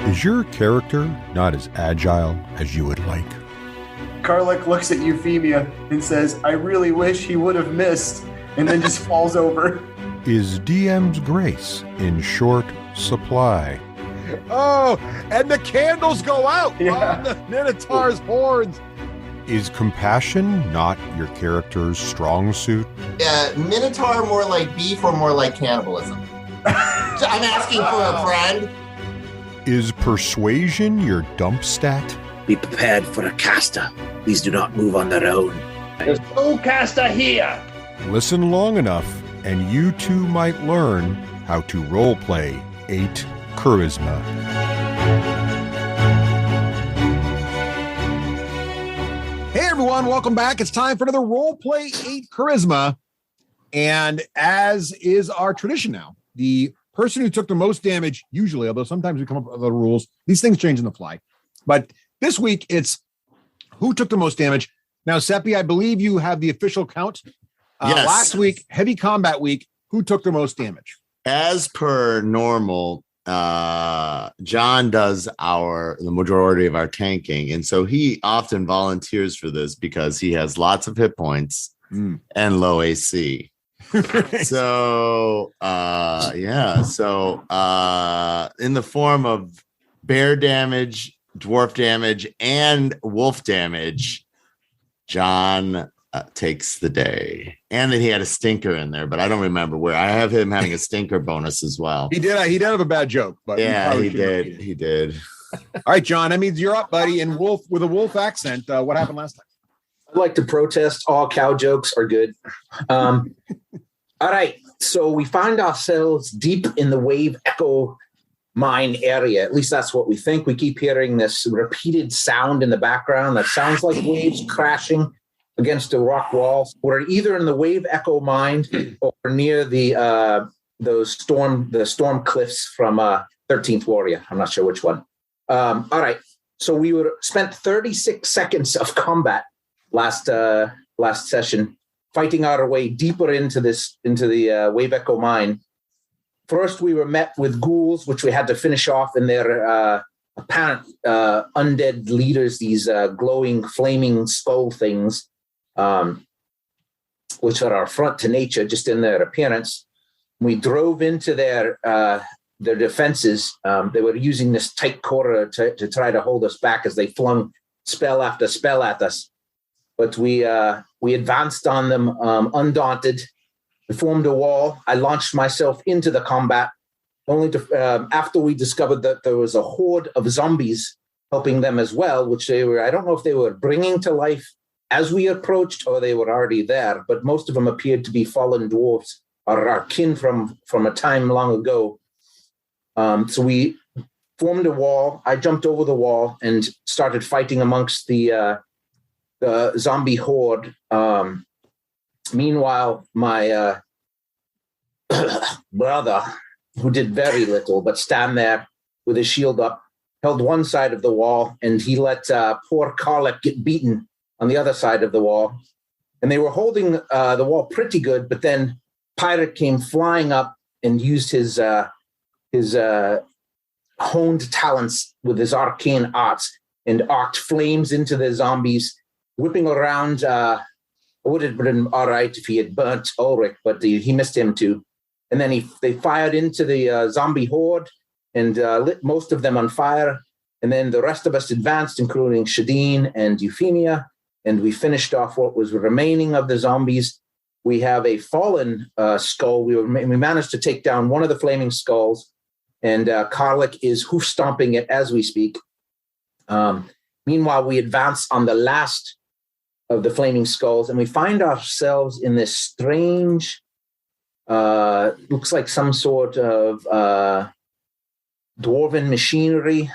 Is your character not as agile as you would like? Karluk looks at Euphemia and says, I really wish he would have missed, and then just falls over. Is DM's grace in short supply? Oh, and the candles go out Yeah. on the Minotaur's horns. Is compassion not your character's strong suit? Minotaur more like beef or more like cannibalism? I'm asking for a friend. Is persuasion your dump stat? Be prepared for a caster. Please do not move on their own. There's no caster here. Listen long enough, and you too might learn how to roleplay 8 Charisma. Hey everyone, welcome back. It's time for another Roleplay 8 Charisma. And as is our tradition now, the person who took the most damage, usually, although sometimes we come up with other rules, these things change on the fly. But this week, it's who took the most damage. Now, Seppi, I believe you have the official count. Yes. Last week, heavy combat week, who took the most damage? As per normal, John does the majority of our tanking, and so he often volunteers for this because he has lots of hit points and low AC. So in the form of bear damage, dwarf damage, and wolf damage, John takes the day. And then he had a stinker in there, but I don't remember where. I have him having a stinker bonus as well. He did have a bad joke, but yeah, he did. All right, John, that means you're up, buddy. And Wolf, with a wolf accent, what happened last time? I'd like to protest. All cow jokes are good. All right. So we find ourselves deep in the wave echo mine area. At least that's what we think. We keep hearing this repeated sound in the background that sounds like waves crashing against a rock wall. We're either in the wave echo mine or near the storm cliffs from 13th Warrior. I'm not sure which one. All right. So we spent 36 seconds of combat last session, fighting our way deeper into the wave echo mine. First, we were met with ghouls, which we had to finish off in their apparent undead leaders, these glowing, flaming skull things, which are our affront to nature just in their appearance. We drove into their defenses. They were using this tight corridor to try to hold us back as they flung spell after spell at us. But we advanced on them undaunted. We formed a wall. I launched myself into the combat, only to after we discovered that there was a horde of zombies helping them as well, which I don't know if they were bringing to life as we approached or they were already there, but most of them appeared to be fallen dwarfs or our kin from a time long ago. So we formed a wall. I jumped over the wall and started fighting amongst the zombie horde. Meanwhile, my brother, who did very little but stand there with his shield up, held one side of the wall, and he let poor Karluk get beaten on the other side of the wall. And they were holding the wall pretty good, but then Pirate came flying up and used his honed talents with his arcane arts and arced flames into the zombies, whipping around. It would have been all right if he had burnt Ulrich, but he missed him too. And then they fired into the zombie horde and lit most of them on fire. And then the rest of us advanced, including Shadeen and Euphemia, and we finished off what was remaining of the zombies. We have a fallen skull. We managed to take down one of the flaming skulls, and Karluk is hoof stomping it as we speak. Meanwhile, we advance on the last of the flaming skulls, and we find ourselves in this strange, looks like some sort of dwarven machinery.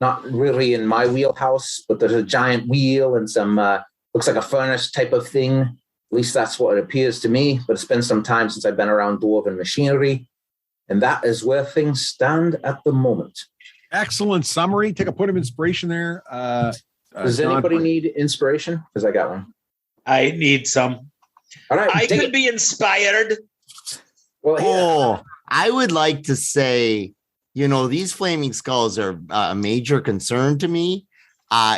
Not really in my wheelhouse, but there's a giant wheel and some, looks like a furnace type of thing. At least that's what it appears to me, but it's been some time since I've been around dwarven machinery. And that is where things stand at the moment. Excellent summary. Take a point of inspiration there. Does anybody need inspiration? Because I got one. I need some. All right, I could be inspired. Well, I would like to say these flaming skulls are a major concern to me.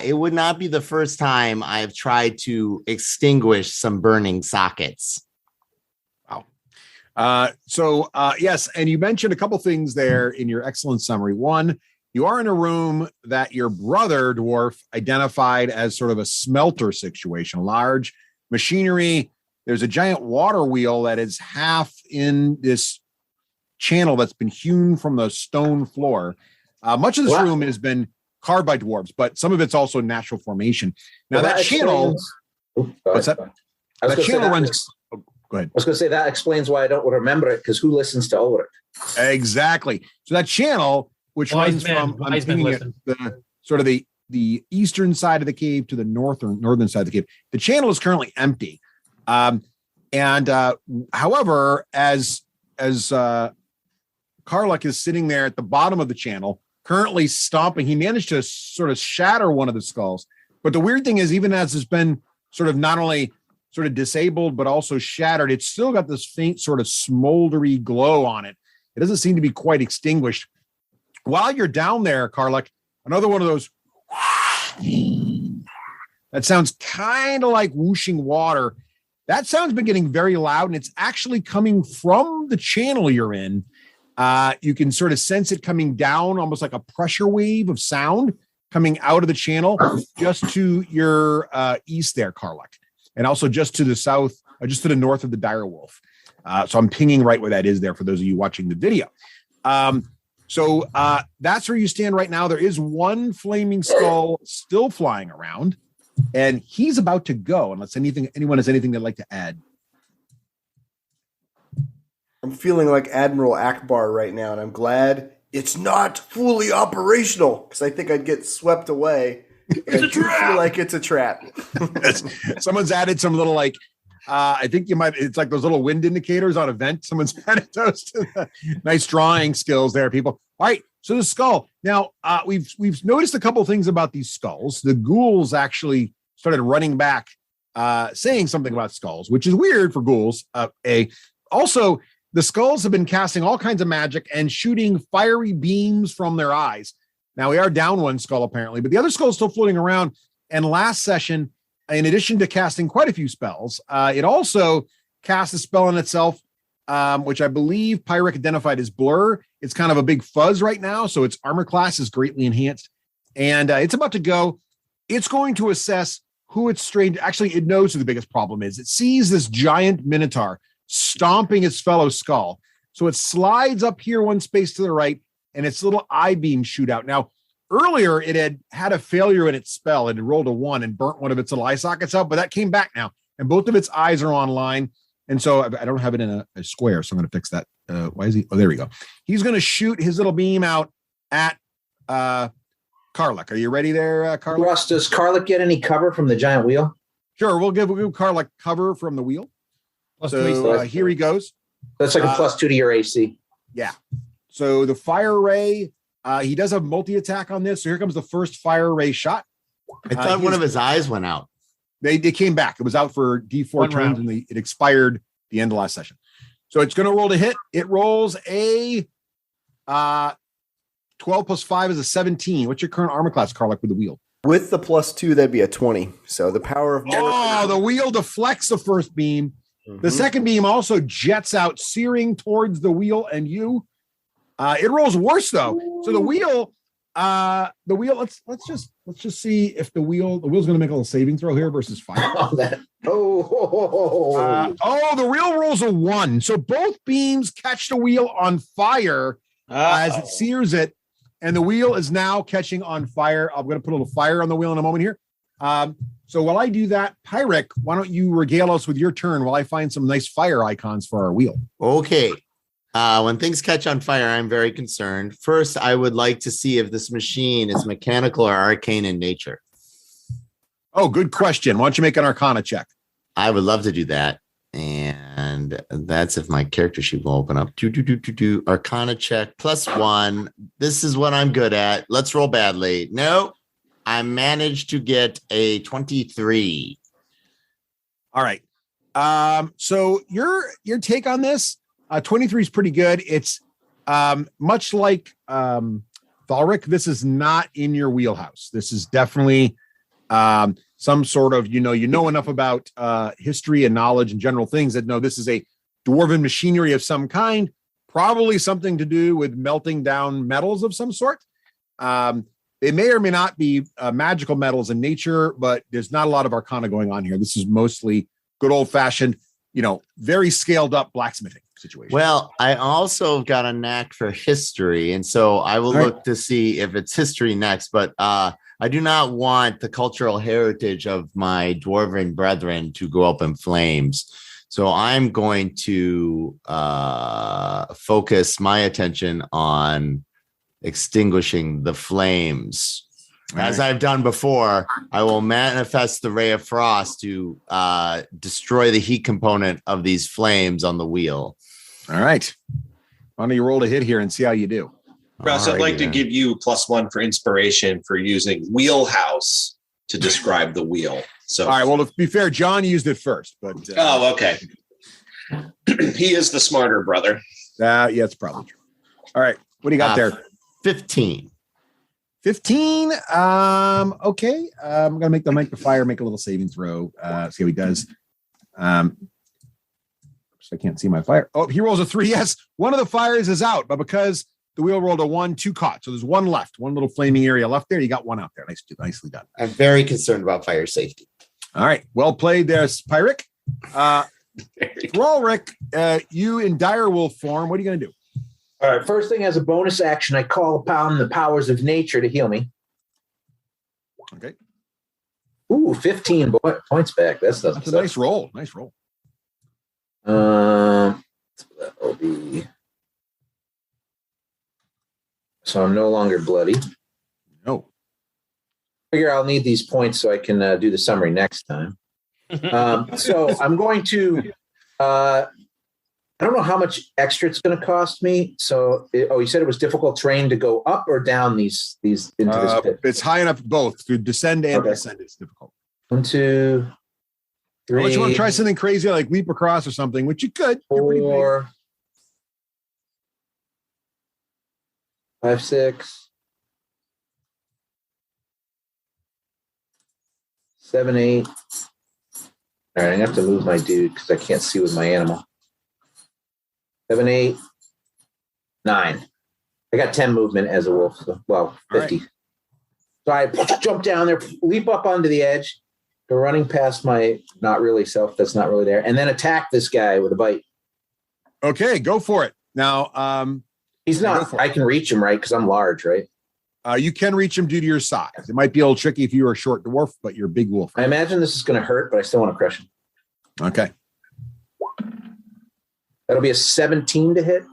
It would not be the first time I've tried to extinguish some burning sockets. Yes, and you mentioned a couple things there in your excellent summary. One, you are in a room that your brother dwarf identified as sort of a smelter situation, large machinery. There's a giant water wheel that is half in this channel that's been hewn from the stone floor. Much of this room has been carved by dwarves, but some of it's also natural formation. Now that channel, what's that? That channel runs. Go ahead. I was going to say that explains why I don't remember it, because who listens to Ulrich? Exactly. So that channel, which runs from the eastern side of the cave to the northern side of the cave, the channel is currently empty. However, as Karluk is sitting there at the bottom of the channel, currently stomping, he managed to sort of shatter one of the skulls. But the weird thing is, even as it's been sort of not only sort of disabled, but also shattered, it's still got this faint sort of smoldery glow on it. It doesn't seem to be quite extinguished. While you're down there, Karluk, another one of those that sounds kind of like whooshing water. That sound's been getting very loud, and it's actually coming from the channel you're in. You can sort of sense it coming down, almost like a pressure wave of sound coming out of the channel just to your east there, Karluk. And also just to the south, just to the north of the dire wolf. So I'm pinging right where that is there for those of you watching the video. So that's where you stand right now. There is one flaming skull still flying around, and he's about to go, unless anyone has anything they'd like to add. I'm feeling like Admiral Akbar right now, and I'm glad it's not fully operational, because I think I'd get swept away. It's a trap. I feel like it's a trap. Someone's added some little I think it's like those little wind indicators on a vent. Someone's added those to the nice drawing skills there, people. All right. So the skull. Now we've noticed a couple of things about these skulls. The ghouls actually started running back, saying something about skulls, which is weird for ghouls. Also, the skulls have been casting all kinds of magic and shooting fiery beams from their eyes. Now, we are down one skull, apparently, but the other skull is still floating around. And last session, in addition to casting quite a few spells, it also cast a spell on itself, which I believe Pyric identified as Blur. It's kind of a big fuzz right now, so its armor class is greatly enhanced. And it's about to go. It's going to assess who it's strained. Actually, it knows who the biggest problem is. It sees this giant minotaur stomping its fellow skull. So it slides up here one space to the right, and its little eye beams shoot out. Now, earlier it had a failure in its spell. It had rolled a 1 and burnt one of its little eye sockets out, but that came back now, and both of its eyes are online. And so I don't have it in a square, so I'm going to fix that. Why is he? Oh, there we go. He's going to shoot his little beam out at Karluk. Are you ready there, Karluk? Russ, does Karluk get any cover from the giant wheel? Sure, we'll give Karluk cover from the wheel. So here he goes. That's like a +2 to your AC. Yeah. So the fire ray, he does have multi-attack on this. So here comes the first fire ray shot. I thought one of his eyes went out. They came back. It was out for D4 turns, and it expired the end of last session. So it's going to roll to hit. It rolls a 12 plus 5 is a 17. What's your current armor class, Karluk, with the wheel? With the +2, that'd be a 20. So the power of... the wheel deflects the first beam. Mm-hmm. The second beam also jets out, searing towards the wheel and you. It rolls worse though. So the wheel. Let's just see if the wheel's going to make a little saving throw here versus fire. The wheel rolls a 1. So both beams catch the wheel on fire as it sears it, and the wheel is now catching on fire. I'm going to put a little fire on the wheel in a moment here. So while I do that, Pyric, why don't you regale us with your turn while I find some nice fire icons for our wheel? Okay. When things catch on fire, I'm very concerned. First, I would like to see if this machine is mechanical or arcane in nature. Oh, good question. Why don't you make an Arcana check? I would love to do that. And that's if my character sheet will open up. Arcana check +1. This is what I'm good at. Let's roll badly. No. I managed to get a 23. All right. So your take on this, 23 is pretty good. It's Much like Thalric, this is not in your wheelhouse. This is definitely some sort of, you know enough about history and knowledge and general things that no, this is a dwarven machinery of some kind, probably something to do with melting down metals of some sort. They may or may not be magical metals in nature, but there's not a lot of arcana going on here. This is mostly good old fashioned, very scaled up blacksmithing situation. Well, I also got a knack for history, and so I will look to see if it's history next, but I do not want the cultural heritage of my dwarven brethren to go up in flames. So I'm going to focus my attention on extinguishing the flames. As I've done before, I will manifest the ray of frost to destroy the heat component of these flames on the wheel. All right. Why don't you roll a hit here and see how you do? Russ, I'd like to give you +1 for inspiration for using wheelhouse to describe the wheel. So, all right. Well, to be fair, John used it first, but okay. He is the smarter brother. Yeah, it's probably true. All right. What do you got there? 15. 15. Okay. I'm gonna make the fire make a little saving throw. See how he does. So I can't see my fire. Oh, he rolls a 3. Yes, one of the fires is out, but because the wheel rolled a 1, 2 caught. So there's one left, one little flaming area left there. You got one out there. Nicely done. I'm very concerned about fire safety. All right. Well played there, Pyric. Thrallric, you in direwolf form, what are you going to do? All right. First thing, as a bonus action, I call upon the powers of nature to heal me. Okay. Ooh, 15 points back. That's a nice roll. Nice roll. That'll be... So I'm no longer bloody. No. Figure I'll need these points so I can do the summary next time. So I'm going to... I don't know how much extra it's going to cost me. So, you said it was difficult terrain to go up or down these into this pit? It's high enough both to descend and descend. It's difficult. 1, 2, 3. Unless you want to try something crazy like leap across or something, which you could. 4, 5, 6, 7, 8. All right, I have to move my dude because I can't see with my animal. 7, 8, 9. I got 10 movement as a wolf. So, 50. Right. So I jump down there, leap up onto the edge, go running past my not really self that's not really there, and then attack this guy with a bite. Okay, go for it. Now, he's not. I can reach him, right? Because I'm large, right? You can reach him due to your size. It might be a little tricky if you were a short dwarf, but you're a big wolf. I imagine this is going to hurt, but I still want to crush him. Okay. That'll be a 17 to hit.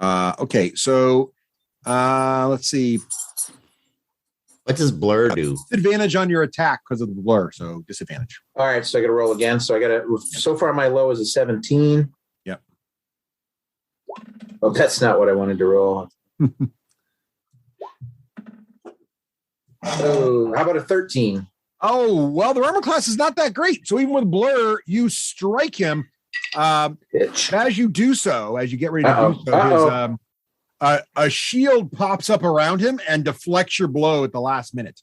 Okay, so let's see. What does blur do? Disadvantage on your attack because of the blur, so disadvantage. All right, so I got to roll again. So I got to. So far, my low is a 17. Yep. Oh, that's not what I wanted to roll. Oh, how about a 13? Oh, well, the armor class is not that great. So even with blur, you strike him. As you do so, as you get ready to do so, a shield pops up around him and deflects your blow at the last minute.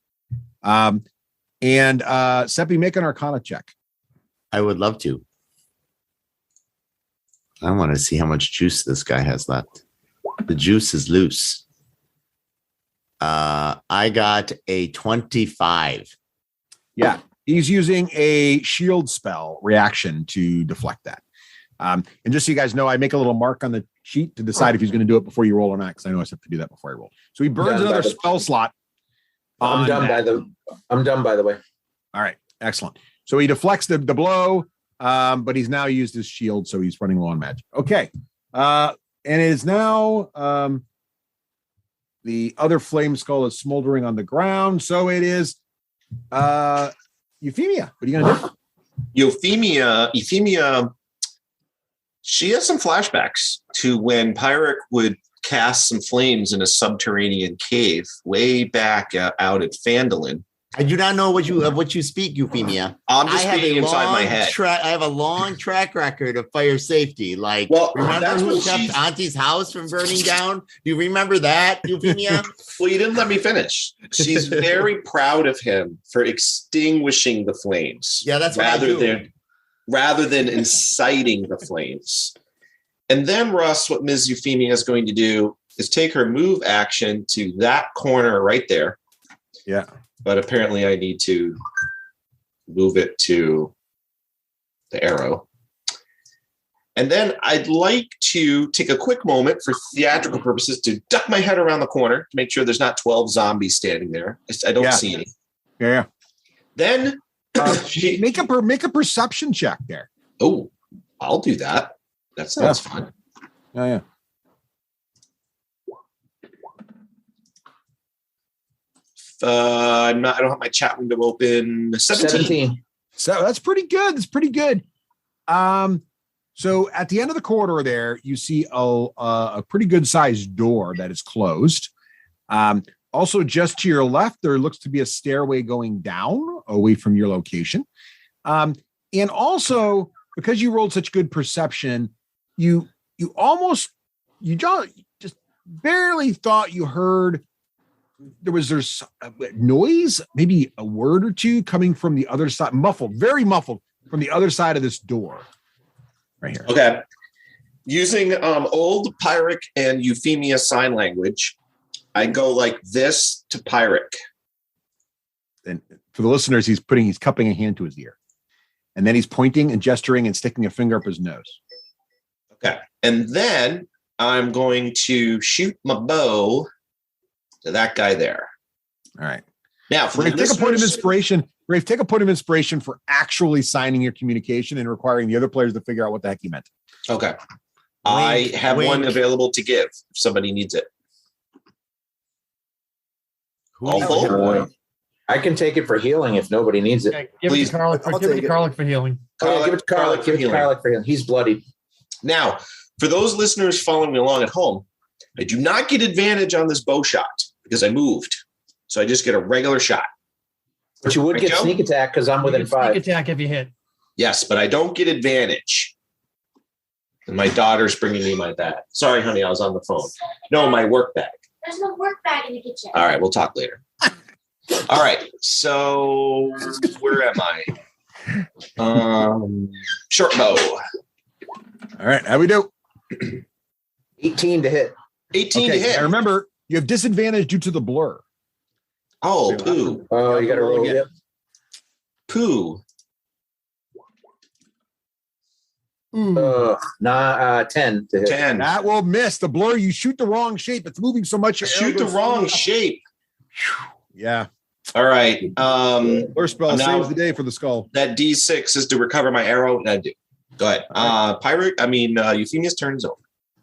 Seppi, make an Arcana check. I would love to. I want to see how much juice this guy has left. The juice is loose. I got a 25. Yeah, he's using a shield spell reaction to deflect that. And just so you guys know, I make a little mark on the sheet to decide if he's going to do it before you roll or not, because I know I have to do that before I roll. So he burns another spell slot. I'm done by the way. All right, excellent. So he deflects the blow, but he's now used his shield, so he's running low on magic. Okay, and it is now the other flame skull is smoldering on the ground. So it is Euphemia. What are you going to do? Euphemia, she has some flashbacks to when Pyric would cast some flames in a subterranean cave way back out at Phandalin. I do not know what you speak, Euphemia. I'm just speaking inside my head. I have a long track record of fire safety. Like, Well, remember that's who what kept she's- Auntie's house from burning down? Do you remember that, Euphemia? Well, you didn't let me finish. She's very proud of him for extinguishing the flames. Yeah, that's what I do. rather than inciting the flames. And then, Russ, what Ms. Euphemia is going to do is take her move action to that corner right there. Yeah. But apparently I need to move it to the arrow. And then I'd like to take a quick moment for theatrical purposes to duck my head around the corner to make sure there's not 12 zombies standing there. I don't see any. Yeah. Then make a perception check there. Oh, I'll do that. That sounds fun. Oh, yeah. I don't have my chat window open. 17. So that's pretty good. That's pretty good. So at the end of the corridor there, you see a pretty good sized door that is closed. Also, just to your left, there looks to be a stairway going down away from your location. And also, because you rolled such good perception, you just barely thought you heard there's noise, maybe a word or two coming from the other side, muffled, very muffled from the other side of this door right here. Okay. Using old Pyrrhic and Euphemia sign language, I go like this to Pyrrhic. And for the listeners, he's cupping a hand to his ear. And then he's pointing and gesturing and sticking a finger up his nose. Okay. And then I'm going to shoot my bow to that guy there. All right. Now, Rafe, take a point of inspiration. Rafe, take a point of inspiration for actually signing your communication and requiring the other players to figure out what the heck he meant. Okay. I have one available to give if somebody needs it. All full? I can take it for healing if nobody needs it. Okay, give it to Carlick for healing. Give it to Carlick for healing. He's bloody. Now, for those listeners following me along at home, I do not get advantage on this bow shot because I moved. So I just get a regular shot. But you would get sneak attack because I'm within 5. Sneak attack if you hit. Yes, but I don't get advantage. And my daughter's bringing me my bag. Sorry, honey, I was on the phone. No, my work bag. There's no work bag in the kitchen. All right, we'll talk later. All right, so where am I? Short bow. All right, how we do? 18 to hit. 18 to hit. And remember, you have disadvantage due to the blur. Oh, poo. Oh, you got to roll again. Poo. 10 to hit. 10. That will miss. The blur, you shoot the wrong shape. It's moving so much. Shoot the wrong shape. Yeah. All right. Blur spell now, saves the day for the skull. That D6 is to recover my arrow, and I do. Go ahead. Euphemia's turn is over.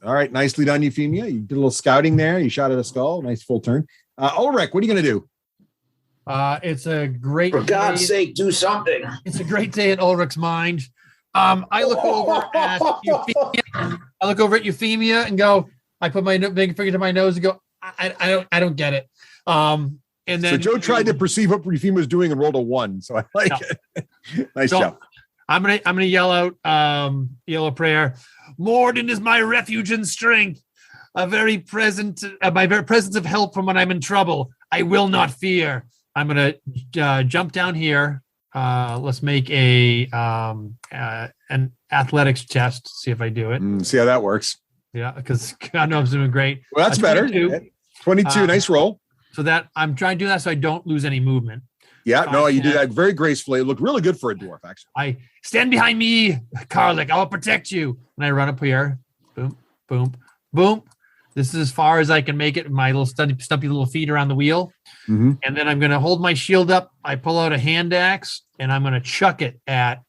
All right. Nicely done, Euphemia. You did a little scouting there. You shot at a skull. Nice full turn. Ulrich, what are you going to do? It's a great For God's sake, do something. It's a great day in Ulrich's mind. I look over at Euphemia. I look over at Euphemia and go, I put my big finger to my nose and go, I don't get it. And then So Joe tried to perceive what Euphemia was doing and rolled a 1. So I like it. Nice job. I'm gonna yell out yell a prayer. Morden is my refuge and strength, my very presence of help from when I'm in trouble. I will not fear. I'm gonna jump down here. Let's make an athletics test. See if I do it. See how that works. Yeah, because I know I'm doing great. Well, that's better. 22, nice roll. So that I'm trying to do that so I don't lose any movement. Yeah, no, you did that very gracefully. It looked really good for a dwarf, actually. I stand behind me, Carlick. I'll protect you. And I run up here. Boom, boom, boom. This is as far as I can make it with my little stumpy little feet around the wheel. Mm-hmm. And then I'm going to hold my shield up. I pull out a hand axe, and I'm going to chuck it at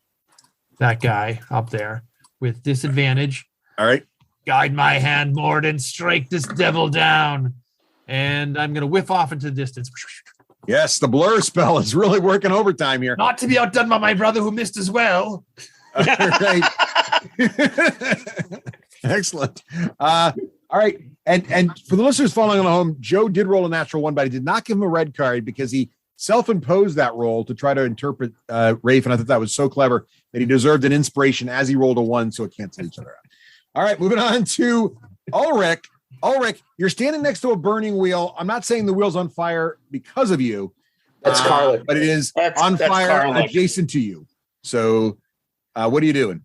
that guy up there with disadvantage. All right. Guide my hand, Morden. Strike this devil down. And I'm going to whiff off into the distance. Yes, the blur spell is really working overtime here. Not to be outdone by my brother who missed as well. All right. Excellent. All right. And for the listeners following along home, Joe did roll a natural 1, but I did not give him a red card because he self-imposed that role to try to interpret Rafe, and I thought that was so clever that he deserved an inspiration as he rolled a 1, so it canceled each other out. All right, moving on to Ulrich. Ulrich, you're standing next to a burning wheel. I'm not saying the wheel's on fire because of you. That's Carlick. But it is on fire Carlick. adjacent to you. So what are you doing?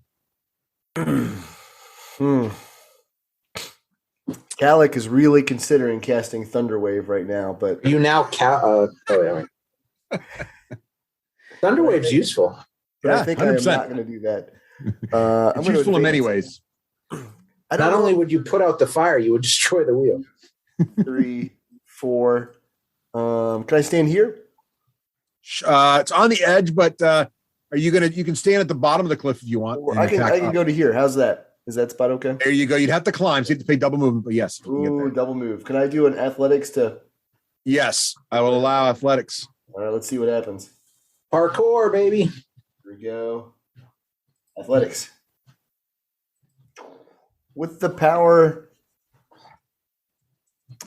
Gallic is really considering casting Thunderwave right now, but You now Thunderwave's useful. but Yeah, I think I am 100%. not going to do that. I'm It's gonna useful in many advance. ways. I don't Not only know. would you put out the fire, you would destroy the wheel. 3, 4. Can I stand here? It's on the edge, but are you gonna? You can stand at the bottom of the cliff if you want. Or and I can attack up. go to here. How's that? Is that spot okay? There you go. You'd have to climb, so you have to pay double movement. But yes, you can get Ooh, there. double move. Can I do an athletics to? Yes, I will allow athletics. All right, let's see what happens. Parkour, baby. Here we go. Athletics. With the power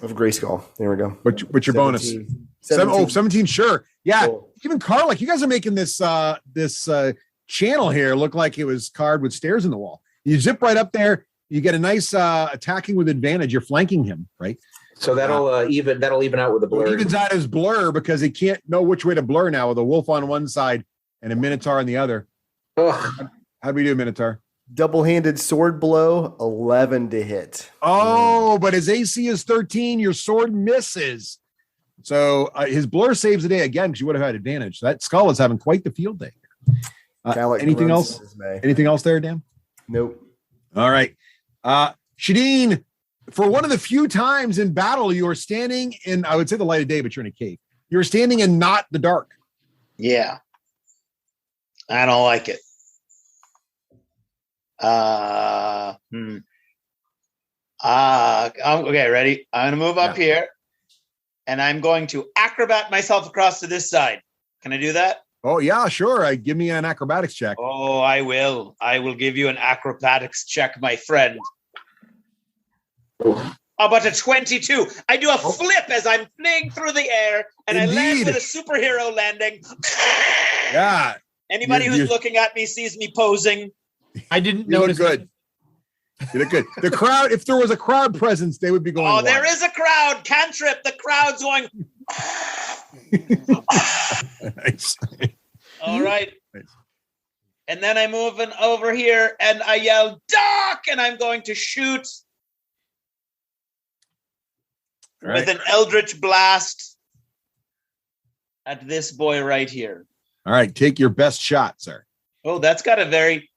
of Grayskull. There we go. What's your bonus? 17. 17, sure. Yeah. Cool. Even Carlick, you guys are making this channel here look like it was carved with stairs in the wall. You zip right up there. You get a nice attacking with advantage. You're flanking him, right? So that'll even out with the blur. It evens out his blur because he can't know which way to blur now with a wolf on one side and a minotaur on the other. Ugh. How do we do, minotaur? Double-handed sword blow, 11 to hit. Oh, but his AC is 13. Your sword misses. So his blur saves the day again because you would have had advantage. That skull is having quite the field day. Gallic Anything grunts else? in dismay. Anything else there, Dan? Nope. All right. Shadeen, for one of the few times in battle, you are standing in, I would say the light of day, but you're in a cave. You're standing in not the dark. Yeah. I don't like it. Okay, ready? I'm going to move up here and I'm going to acrobat myself across to this side. Can I do that? Oh, yeah, sure. Give me an acrobatics check. Oh, I will. I will give you an acrobatics check, my friend. How about a 22? I do a flip as I'm flying through the air and I land Indeed. with a superhero landing. Yeah. Anybody who's looking at me sees me posing. I didn't You look notice. good. You look good. The crowd, if there was a crowd presence, they would be going. Oh, there wild. is a crowd. Cantrip. The crowd's going. Nice. All right. Nice. And then I'm moving over here and I yell, Doc! And I'm going to shoot All right. with an Eldritch Blast at this boy right here. All right. Take your best shot, sir. Oh, that's got a very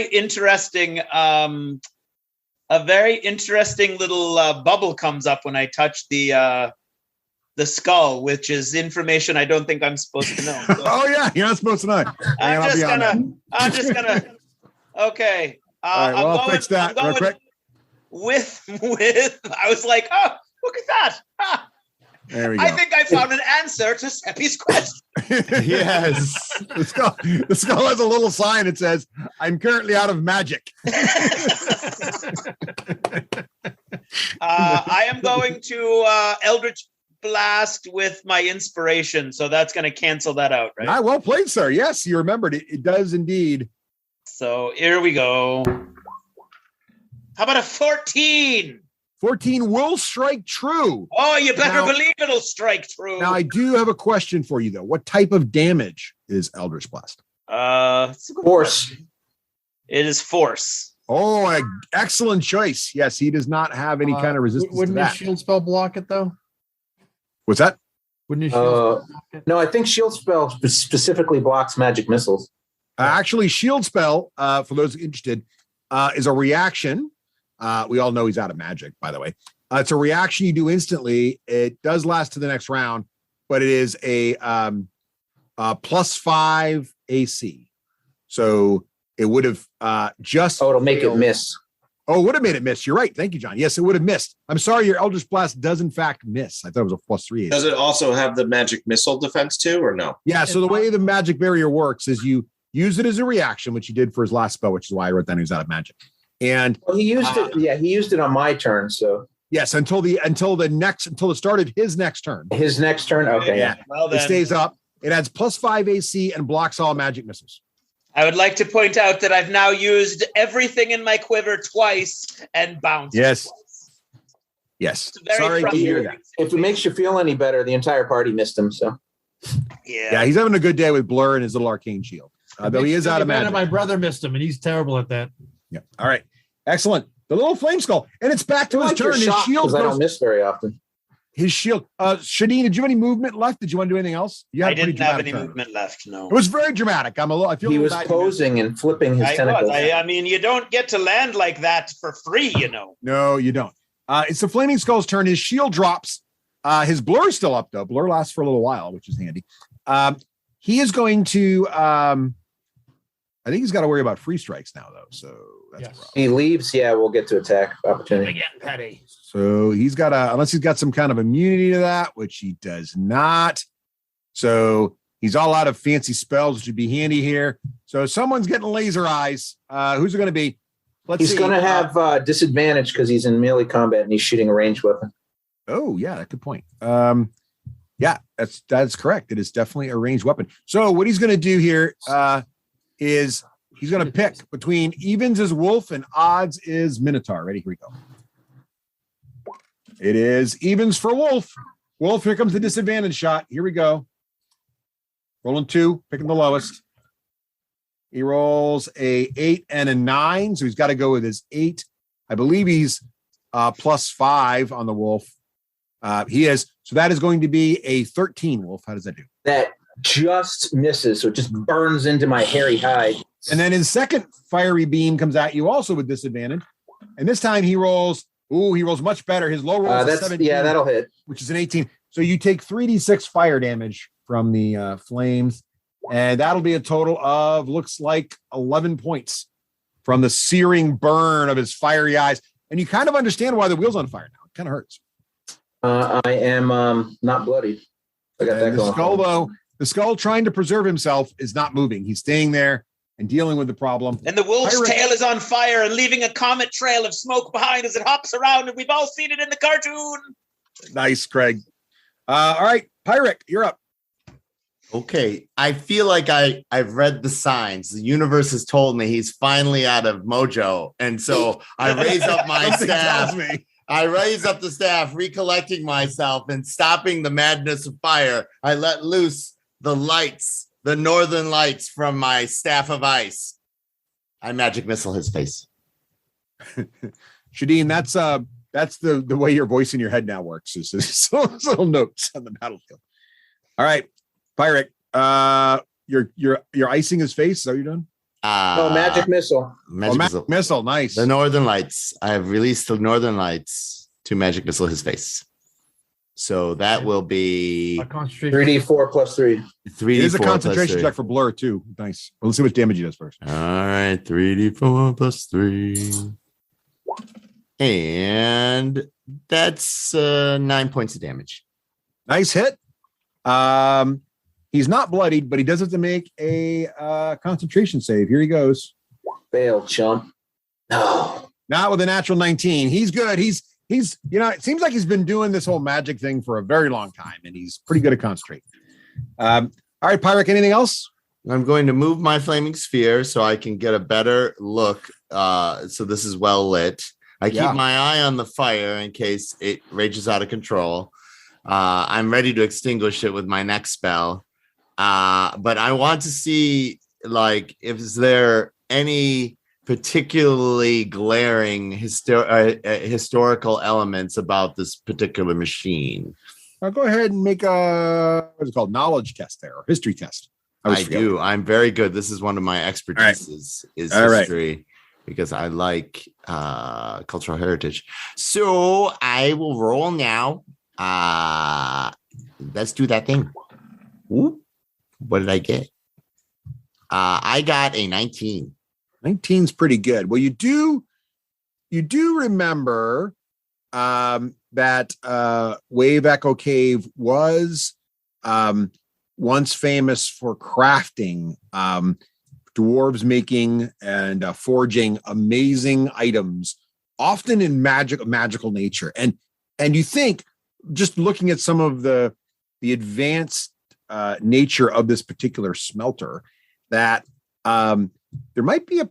interesting little bubble comes up when I touch the skull, which is information I don't think I'm supposed to know. So Oh, yeah. You're not supposed to know. I'm just gonna. Okay. All right. Well, I'll I'm fix that going real quick. with. I was like, oh, look at that. Ah, There we go. I think I found an answer to Seppi's question. Yes. The skull has a little sign that says, I'm currently out of magic. I am going to Eldritch Blast with my inspiration, so that's going to cancel that out, right? Well played, sir. Yes, you remembered it. It does indeed. So here we go. How about a 14? 14 will strike true. Oh, you better Now- believe it'll strike true. Now, I do have a question for you, though. What type of damage is Eldritch Blast? It's a good Force. question. It is force. Oh, excellent choice. Yes, he does not have any kind of resistance to Wouldn't his that. shield spell block it though? What's that? Wouldn't his shield spell block it? No, I think shield spell specifically blocks magic missiles. Actually, shield spell, for those interested, is a reaction. We all know he's out of magic, by the way. It's a reaction you do instantly. It does last to the next round, but it is a +5 AC. So it would have just. Oh, it'll make it failed. miss. Oh, it would have made it miss. You're right. Thank you, John. Yes, it would have missed. I'm sorry, your Eldritch Blast does in fact miss. I thought it was a +3 AC. Does it also have the magic missile defense too, or no? Yeah, so the way the magic barrier works is you use it as a reaction, which he did for his last spell, which is why I wrote down he was out of magic. And Well, he used it. Yeah, he used it on my turn. So Yes, until the start of his next turn. His next turn. Okay. Yeah. Well, It then, stays up. It adds +5 AC and blocks all magic missiles. I would like to point out that I've now used everything in my quiver twice and bounced. Yes. twice. Yes. It's very Sorry to hear that. If it makes you feel any better, the entire party missed him. So Yeah, he's having a good day with Blur and his little arcane shield. Though he is out of magic. My brother missed him, and he's terrible at that. Yeah. All right. Excellent. The little flame skull. And it's back to his turn. His shield I don't goes. miss very often. His shield. Shadeen, did you have any movement left? Did you want to do anything else? You had I a pretty didn't have dramatic any turn. movement left. No. It was very dramatic. I feel He a was little bad. posing and flipping his tentacles. I mean, you don't get to land like that for free, you know. No, you don't. It's the Flaming Skull's turn. His shield drops. His blur's still up, though. Blur lasts for a little while, which is handy. He is going to I think he's got to worry about free strikes now, though. So that's a problem. He leaves. Yeah, we'll get to attack opportunity. Again, petty. So he's got unless he's got some kind of immunity to that, which he does not. So he's all out of fancy spells, which would be handy here. So someone's getting laser eyes. Who's it going to be? He's going to have disadvantage because he's in melee combat and he's shooting a ranged weapon. Oh, yeah, that's a good point. Yeah, that's correct. It is definitely a ranged weapon. So what he's going to do here is he's going to pick between evens is wolf and odds is minotaur. Ready? Here we go. It is evens for wolf. Wolf, here comes the disadvantage shot. Here we go. Rolling 2, picking the lowest. He rolls a 8 and a 9, so he's got to go with his 8. I believe he's +5 on the wolf. He is. So that is going to be a 13, Wolf. How does that do? That just misses, so it just burns into my hairy hide. And then his second fiery beam comes at you also with disadvantage. And this time he rolls. Ooh, he rolls much better. His low roll is a 17. Yeah, that'll hit. Which is an 18. So you take 3d6 fire damage from the flames. And that'll be a total of, looks like 11 points from the searing burn of his fiery eyes. And you kind of understand why the wheel's on fire now. It kind of hurts. I am not bloodied. I got that the going. skull, though, the skull trying to preserve himself is not moving. He's staying there and dealing with the problem. And the wolf's Pirate. tail is on fire and leaving a comet trail of smoke behind as it hops around, and we've all seen it in the cartoon. Nice, Craig. All right, Pyric, you're up. Okay, I feel like I've read the signs. The universe has told me he's finally out of mojo, and so I raise up my Something staff. tells me. I raise up the staff, recollecting myself and stopping the madness of fire. I let loose the lights, the northern lights from my staff of ice. I magic missile his face. Shadeen, that's the way your voice in your head now works. Is those little notes on the battlefield. All right, Pyric, you're icing his face. Is that what you're doing? Magic missile. Magic missile, nice. The northern lights. I have released the northern lights to magic missile his face. So that will be 3d4 plus 3. 3d4. It is a concentration check for Blur too. Nice. Well, let's see what damage he does first. All right, 3d4 plus 3. And that's 9 points of damage. Nice hit. He's not bloodied, but he does have to make a concentration save. Here he goes. Fail, chump. No. Not with a natural 19. He's good. He's it seems like he's been doing this whole magic thing for a very long time, and he's pretty good at concentrating. All right, Pyric, anything else? I'm going to move my flaming sphere so I can get a better look. So this is well lit. I keep my eye on the fire in case it rages out of control. I'm ready to extinguish it with my next spell. But I want to see, like, if is there any particularly glaring historical elements about this particular machine. Go ahead and make what's it called? Knowledge test there, or history test. I do. I'm very good. This is one of my expertises is history because I like cultural heritage. So I will roll now. Let's do that thing. Ooh, what did I get? I got a 19. 19's pretty good. Well, you do remember that Wave Echo Cave was once famous for crafting, dwarves making and forging amazing items often in magical nature. And you think, just looking at some of the advanced nature of this particular smelter, that there might be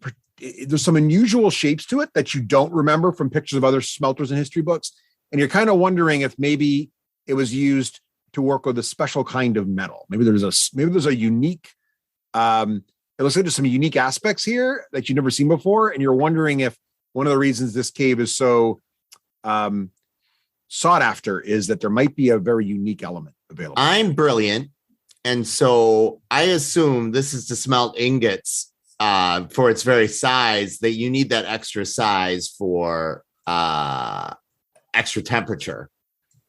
there's some unusual shapes to it that you don't remember from pictures of other smelters in history books. And you're kind of wondering if maybe it was used to work with a special kind of metal. Maybe there's a unique, it looks like there's some unique aspects here that you've never seen before. And you're wondering if one of the reasons this cave is so sought after is that there might be a very unique element available. I'm brilliant. And so I assume this is to smelt ingots for its very size, that you need that extra size for extra temperature.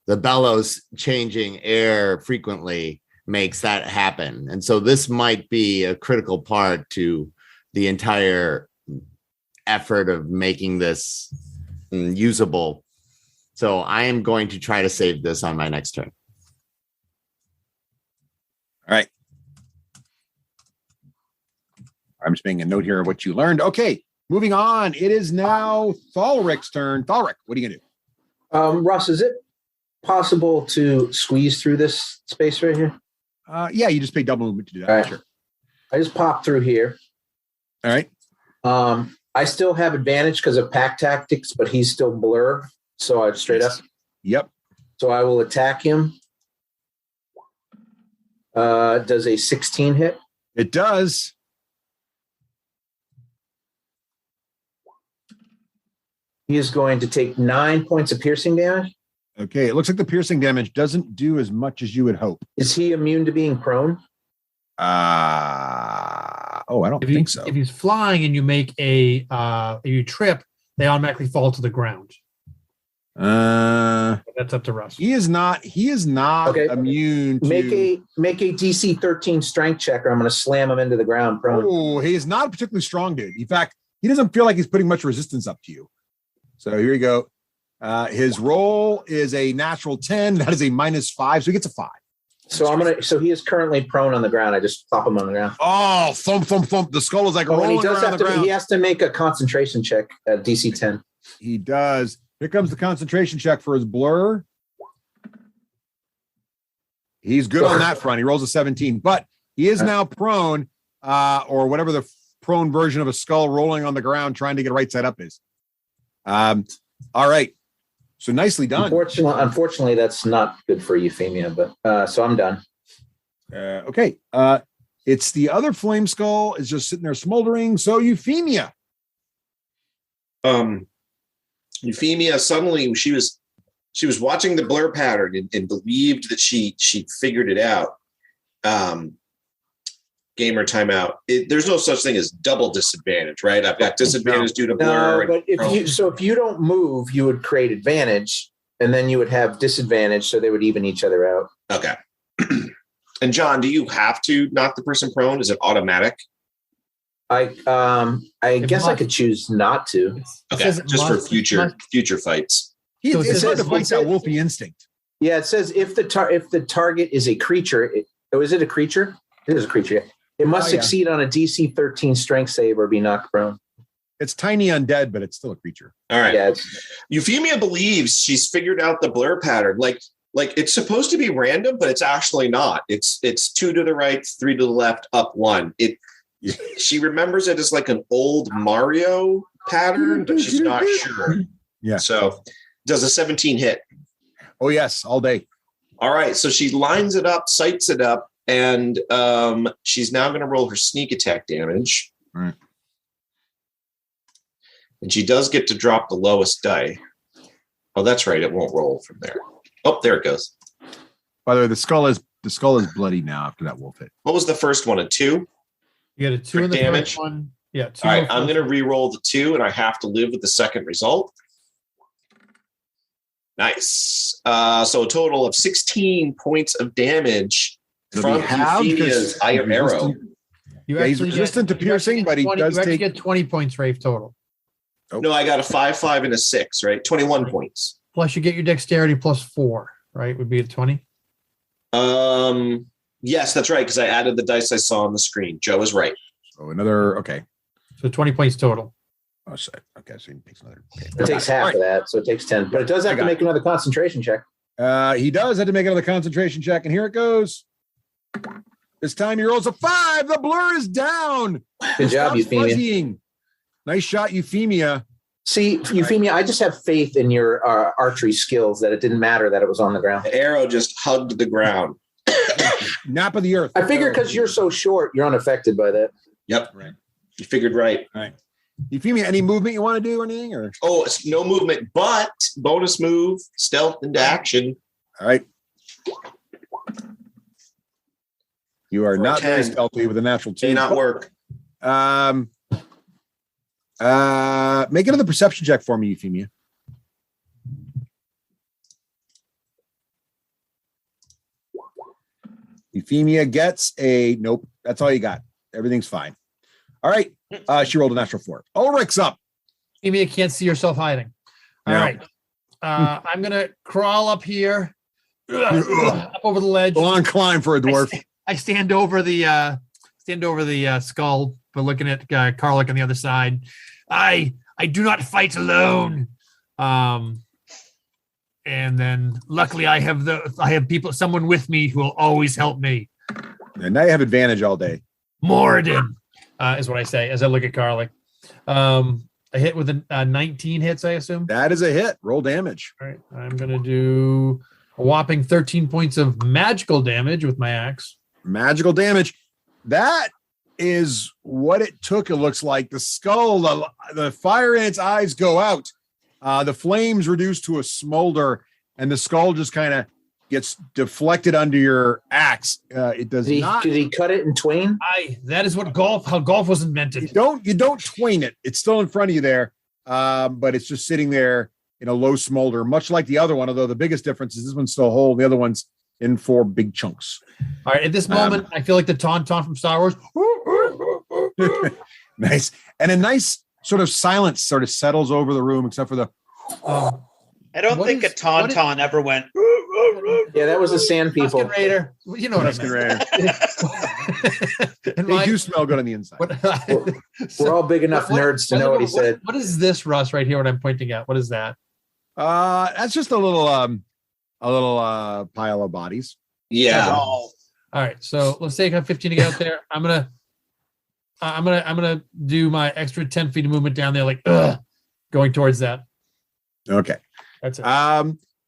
The bellows changing air frequently makes that happen. And so this might be a critical part to the entire effort of making this usable. So I am going to try to save this on my next turn. All right. I'm just making a note here of what you learned. Okay, moving on. It is now Thalric's turn. Thalric, what are you going to do? Russ, is it possible to squeeze through this space right here? Yeah, you just pay double movement to do that. All right. Sure. I just popped through here. All right. I still have advantage because of pack tactics, but he's still blur. So I straight up. Yep. So I will attack him. Does a 16 hit? It does. He is going to take 9 points of piercing damage. Okay, it looks like the piercing damage doesn't do as much as you would hope. Is he immune to being prone? I don't think so. If he's flying and you make you trip, they automatically fall to the ground. That's up to Russ. He is not okay. Immune to make a DC 13 strength check, or I'm going to slam him into the ground prone. Oh, he is not a particularly strong dude. In fact, he doesn't feel like he's putting much resistance up to you. So here you go. His roll is a natural 10. That is a -5, so he gets a 5. So he is currently prone on the ground. I just plop him on the ground. Oh, thump, thump, thump. The skull is like rolling around the ground. He has to make a concentration check at DC 10. He does. Here comes the concentration check for his blur. He's good on that front. He rolls a 17, but he is now prone, or whatever the prone version of a skull rolling on the ground trying to get right side up is. All right. So nicely done. Unfortunately, that's not good for Euphemia, but so I'm done. Okay. It's the other flame skull is just sitting there smoldering. So Euphemia. Euphemia suddenly she was watching the blur pattern and believed that she figured it out. Gamer timeout. There's no such thing as double disadvantage, right? I've got disadvantage due to blur. No, but if you don't move, you would create advantage, and then you would have disadvantage, so they would even each other out. Okay. And John, do you have to knock the person prone? Is it automatic? I guess I could choose not to. Okay, just for future fights. It's hard to fight that wolfy instinct. Yeah, it says if the target is a creature. Is it a creature? It is a creature. Yeah. It must succeed on a DC 13 strength save or be knocked prone. It's tiny undead, but it's still a creature. All right. Yeah, Euphemia believes she's figured out the blur pattern. Like it's supposed to be random, but it's actually not. It's 2 to the right, 3 to the left, up 1. She remembers it as like an old Mario pattern, but she's not sure. Yeah. So does a 17 hit? Oh yes, all day. All right. So she lines it up, sights it up, and she's now going to roll her sneak attack damage. All right. And she does get to drop the lowest die. Oh, that's right. It won't roll from there. Oh, there it goes. By the way, the skull is bloody now after that wolf hit. What was the first one? A 2? You got a 2 in the damage. First one. Yeah. 2. All right. I'm going to re-roll the 2, and I have to live with the second result. Nice. So a total of 16 points of damage from Euphemia's iron arrow. He's resistant to piercing, but he does get 20 points, Rafe, total. No, I got a 5, 5, and a 6, right? 21 points. Plus you get your dexterity plus 4, right? Would be a 20. Yes, that's right, because I added the dice I saw on the screen. Joe is right. So another, okay. So 20 points total. Oh, shit. Okay, so he takes another. It takes half of that, so it takes 10. But it does have to make another concentration check. He does have to make another concentration check, and here it goes. This time he rolls a 5. The blur is down. Good job, Euphemia. Fuzzying. Nice shot, Euphemia. See, Euphemia, I just have faith in your archery skills that it didn't matter that it was on the ground. The arrow just hugged the ground. Nap of the earth. I figure because you're so short, you're unaffected by that. Yep. Right. You figured right. All right. Euphemia, any movement you want to do or anything? Or Oh, it's no movement, but bonus move, stealth into action. all right. You are For a not very 10. stealthy with a natural 2. May not work. Make another perception check for me, Euphemia. Euphemia gets a nope. That's all you got. Everything's fine. All right. She rolled a natural 4. Ulrich's up. Amy, you can't see yourself hiding. All No. right. I'm gonna crawl up here, up over the ledge. Long climb for a dwarf. I stand over the skull, but looking at Karlik on the other side. I do not fight alone. And then luckily I have someone with me who will always help me. And now you have advantage all day. Moradin is what I say as I look at Karlik. I hit with a 19 hits, I assume. That is a hit. Roll damage. All right. I'm gonna do a whopping 13 points of magical damage with my axe. Magical damage. That is what it took. It looks like the skull, the fire in its eyes go out. The flames reduce to a smolder, and the skull just kind of gets deflected under your axe. It does not. Did he cut it in twain? That is what how golf was invented. You don't twain it. It's still in front of you there, but it's just sitting there in a low smolder, much like the other one. Although the biggest difference is this one's still whole, the other one's in 4 big chunks. All right. At this moment, I feel like the Tauntaun from Star Wars. Nice, and a nice sort of silence sort of settles over the room, except for the. I don't think a Tauntaun ever went. Yeah, that was the Sand People. Tusken Raider. You know what I mean. They do smell good on the inside. We're all big enough nerds to know what he said. What is this, Russ, right here? What I'm pointing at? What is that? That's just a little pile of bodies. Yeah. All right. So let's take 15 to get out there. I'm gonna do my extra 10 feet of movement down there, like going towards that. Okay. That's it.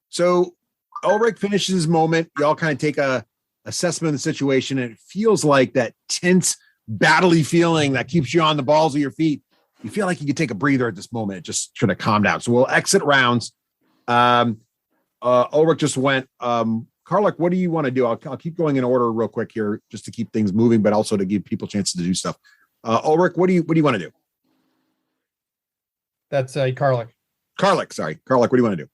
So Ulrich finishes his moment. Y'all kind of take a assessment of the situation, and it feels like that tense, battle-y feeling that keeps you on the balls of your feet. You feel like you could take a breather at this moment. It just should have calmed down. So we'll exit rounds. Ulrich just went. Karlik, what do you want to do? I'll keep going in order real quick here, just to keep things moving, but also to give people chances to do stuff. Ulrich, what do you want to do? That's Karlik. Karlik, what do you want to do?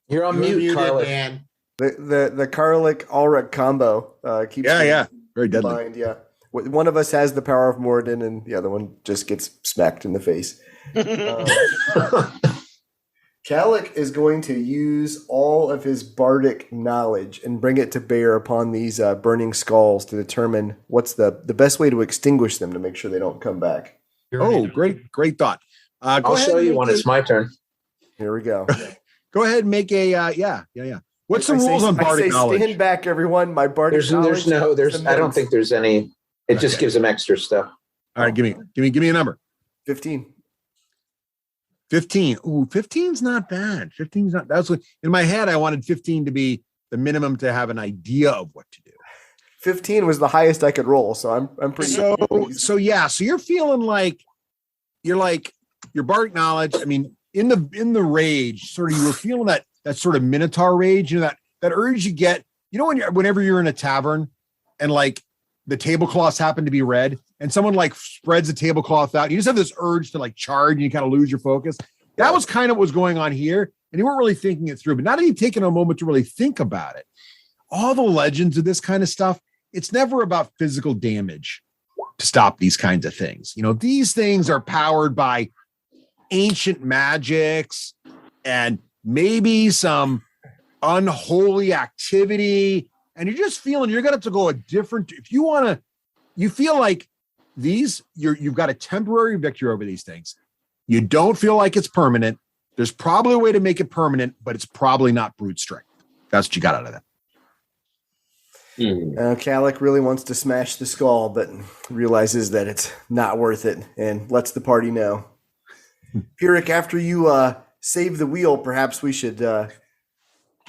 You're on mute, Karlik. The Karlik Ulrich combo keeps very deadly. mind. Yeah, one of us has the power of Moradin, and the other one just gets smacked in the face. Kalik is going to use all of his bardic knowledge and bring it to bear upon these burning skulls to determine what's the best way to extinguish them to make sure they don't come back. Oh, great thought. I'll show you when it's my turn. Here we go. Go ahead and make a yeah. What's the rules on bardic knowledge? Stand back, everyone. My bardic knowledge. I don't think there's any. It just gives them extra stuff. All right, give me a number. 15. 15. Ooh, 15's not bad. 15's not. That's what in my head I wanted 15 to be the minimum to have an idea of what to do. 15 was the highest I could roll, so I'm pretty. So you're feeling like your bardic knowledge. I mean, in the rage, sort of you were feeling that sort of minotaur rage, you know, that urge you get, you know, whenever you're in a tavern and like the tablecloths happen to be red and someone like spreads the tablecloth out, you just have this urge to like charge and you kind of lose your focus. That was kind of what was going on here, and you weren't really thinking it through. But now that you've taken a moment to really think about it, all the legends of this kind of stuff, it's never about physical damage to stop these kinds of things. You know, these things are powered by ancient magics and maybe some unholy activity, and you're just feeling you're gonna have to go a different. If you want to, you feel like you've got a temporary victory over these things. You don't feel like it's permanent. There's probably a way to make it permanent, but it's probably not brute strength. That's what you got out of that. Kalik really wants to smash the skull, but realizes that it's not worth it and lets the party know. Pyrrhic, after you save the wheel, perhaps we should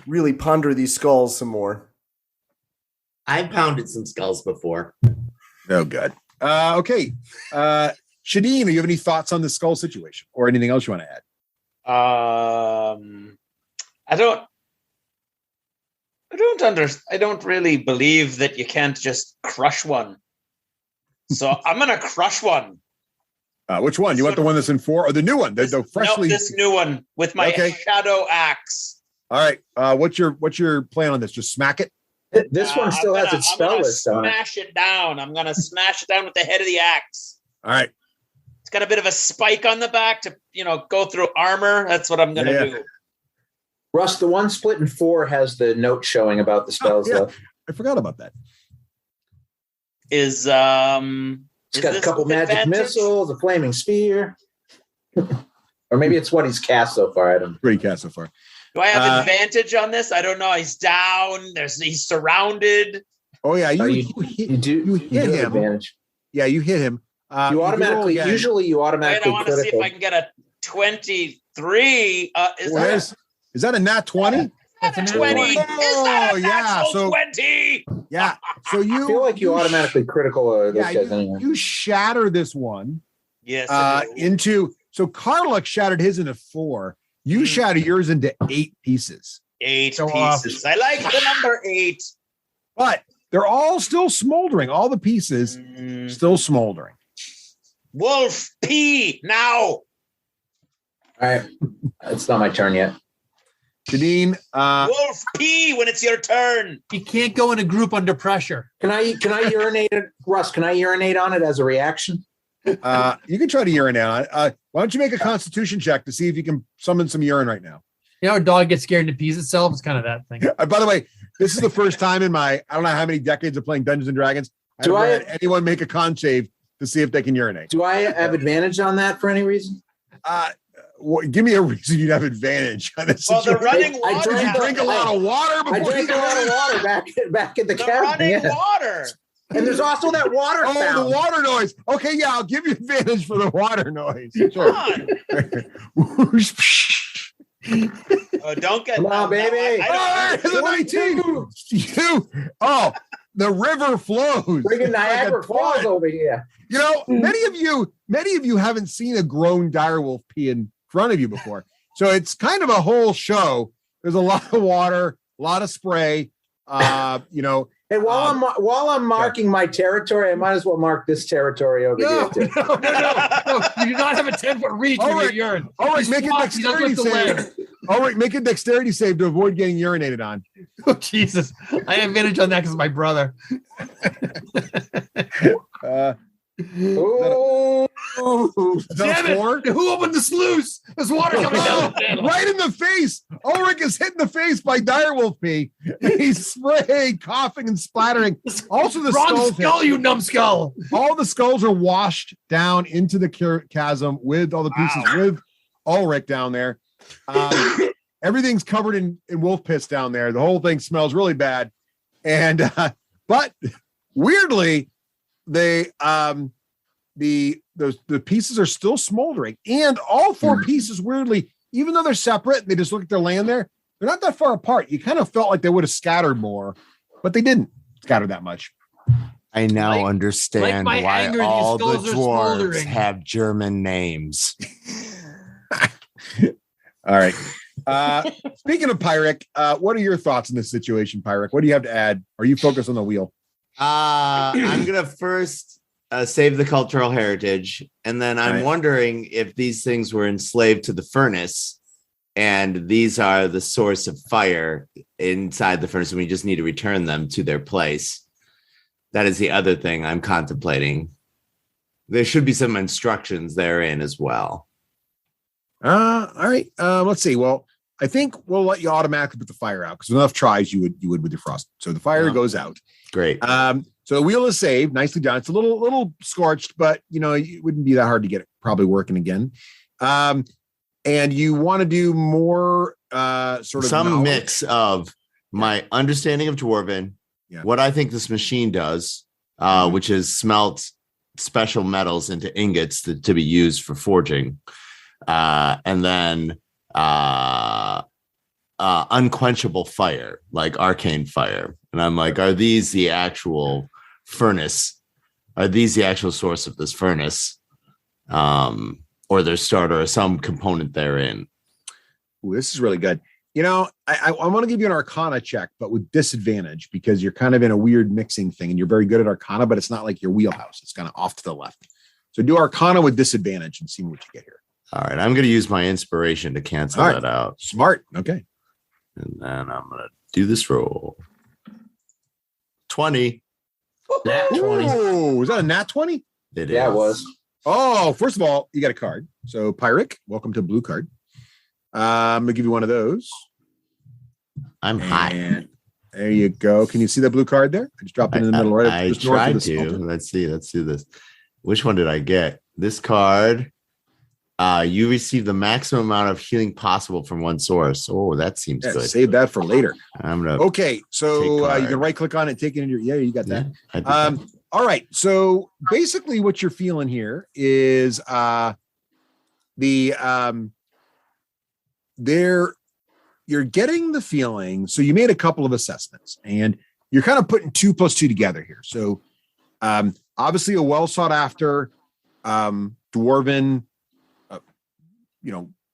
really ponder these skulls some more. I've pounded some skulls before. Oh, good. Okay. Shadeen, do you have any thoughts on the skull situation or anything else you want to add? I don't really believe that you can't just crush one. So I'm gonna crush one. Which one? You want the one that's in 4 or the new one? The freshly this new one with my shadow axe. All right. What's your plan on this? Just smack it? This one still has its spell list on. Smash it down. I'm gonna smash it down with the head of the axe. All right. It's got a bit of a spike on the back to go through armor. That's what I'm gonna do. Russ, the one split in 4 has the note showing about the spells. I forgot about that. It's got a couple magic missiles, a flaming spear. Or maybe it's what he's cast so far. I don't know. Pretty cast so far. Do I have advantage on this? I don't know. He's down. He's surrounded. Oh yeah, you hit him. Advantage. Yeah, you hit him. You automatically. Usually, you automatically. I want to see if I can get a 23. Is that a nat 20? That's a 20. Is that a natural 20? Yeah. So I feel like you automatically critical those guys anyway. You shatter this one. Yes. So Karluk shattered his into 4. You shatter yours into 8 pieces. 8 pieces. I like the number 8. But they're all still smoldering. All the pieces still smoldering. Wolf P now. All right. It's not my turn yet. Janine, Wolf P when it's your turn. You can't go in a group under pressure. Can I urinate it, Russ? Can I urinate on it as a reaction? You can try to urinate on it. Why don't you make a Constitution check to see if you can summon some urine right now? You know, a dog gets scared and pees itself. It's kind of that thing. By the way, this is the first time in my I don't know how many decades of playing Dungeons and Dragons I've had anyone make a con save to see if they can urinate. Do I have advantage on that for any reason? Give me a reason you'd have advantage on this. Well, the running water. Did you drink a lot of water before? I drank a lot of water back at the cabin. Running water. And there's also that water fountain. The water noise. Okay, yeah, I'll give you advantage for the water noise. Sure. Don't get. Come on, baby. The river flows. Freaking Niagara Falls over here. You know, many of you haven't seen a grown direwolf pee in front of you before. So it's kind of a whole show. There's a lot of water, a lot of spray. And while I'm marking my territory, I might as well mark this territory over here too. No. You do not have a 10-foot reach with your urine. All right, make a dexterity save. All right, make a dexterity save to avoid getting urinated on. Oh, Jesus. I have advantage on that because of my brother. Damn it. Who opened the sluice? There's water coming down. Right in the face. Ulrich is hit in the face by direwolf pee. He's spraying, coughing, and splattering. Also, the wrong skull, you numbskull. All the skulls are washed down into the chasm with all the pieces with Ulrich down there. Everything's covered in wolf piss down there. The whole thing smells really bad. And but weirdly, the pieces are still smoldering, and all 4 pieces, weirdly, even though they're separate, and they just look like they're laying there. They're not that far apart. You kind of felt like they would have scattered more, but they didn't scatter that much. I now understand why anger, all the skulls are dwarves smoldering. have German names. All right. Speaking of Pyrrhic, what are your thoughts on this situation, Pyrrhic? What do you have to add? Are you focused on the wheel? I'm gonna first save the cultural heritage, and then I'm wondering if these things were enslaved to the furnace, and these are the source of fire inside the furnace, and we just need to return them to their place. That is the other thing I'm contemplating. There should be some instructions therein as well. All right. Let's see. Well, I think we'll let you automatically put the fire out because enough tries you would with your frost. So the fire goes out. Great. So the wheel is saved, nicely done. It's a little scorched, but it wouldn't be that hard to get it probably working again. And you want to do more sort of some knowledge. Mix of my understanding of Dwarven, what I think this machine does, which is smelt special metals into ingots to be used for forging, and then unquenchable fire, like arcane fire. And I'm like, are these the actual furnace? Are these the actual source of this furnace? Or their starter or some component therein? Ooh, this is really good. I want to give you an Arcana check, but with disadvantage because you're kind of in a weird mixing thing and you're very good at Arcana, but it's not like your wheelhouse. It's kind of off to the left. So do Arcana with disadvantage and see what you get here. All right. I'm going to use my inspiration to cancel that out. Smart. Okay. And then I'm going to do this roll. 20. Nat 20. Oh, was that a nat 20? It Yeah, it was. Oh, first of all, you got a card. So Pyric, welcome to blue card. I'm going to give you one of those. I'm high. There you go. Can you see that blue card there? I just dropped it in the middle, right? I tried to. Let's see. Let's do this. Which one did I get? This card. You receive the maximum amount of healing possible from one source. Oh, that seems good. Save that for later. I'm gonna. Okay, so you can right click on it, take it into your. Yeah, you got that. Yeah, all right. So basically, what you're feeling here is you're getting the feeling. So you made a couple of assessments, and you're kind of putting 2 + 2 together here. So obviously, a well sought after dwarven.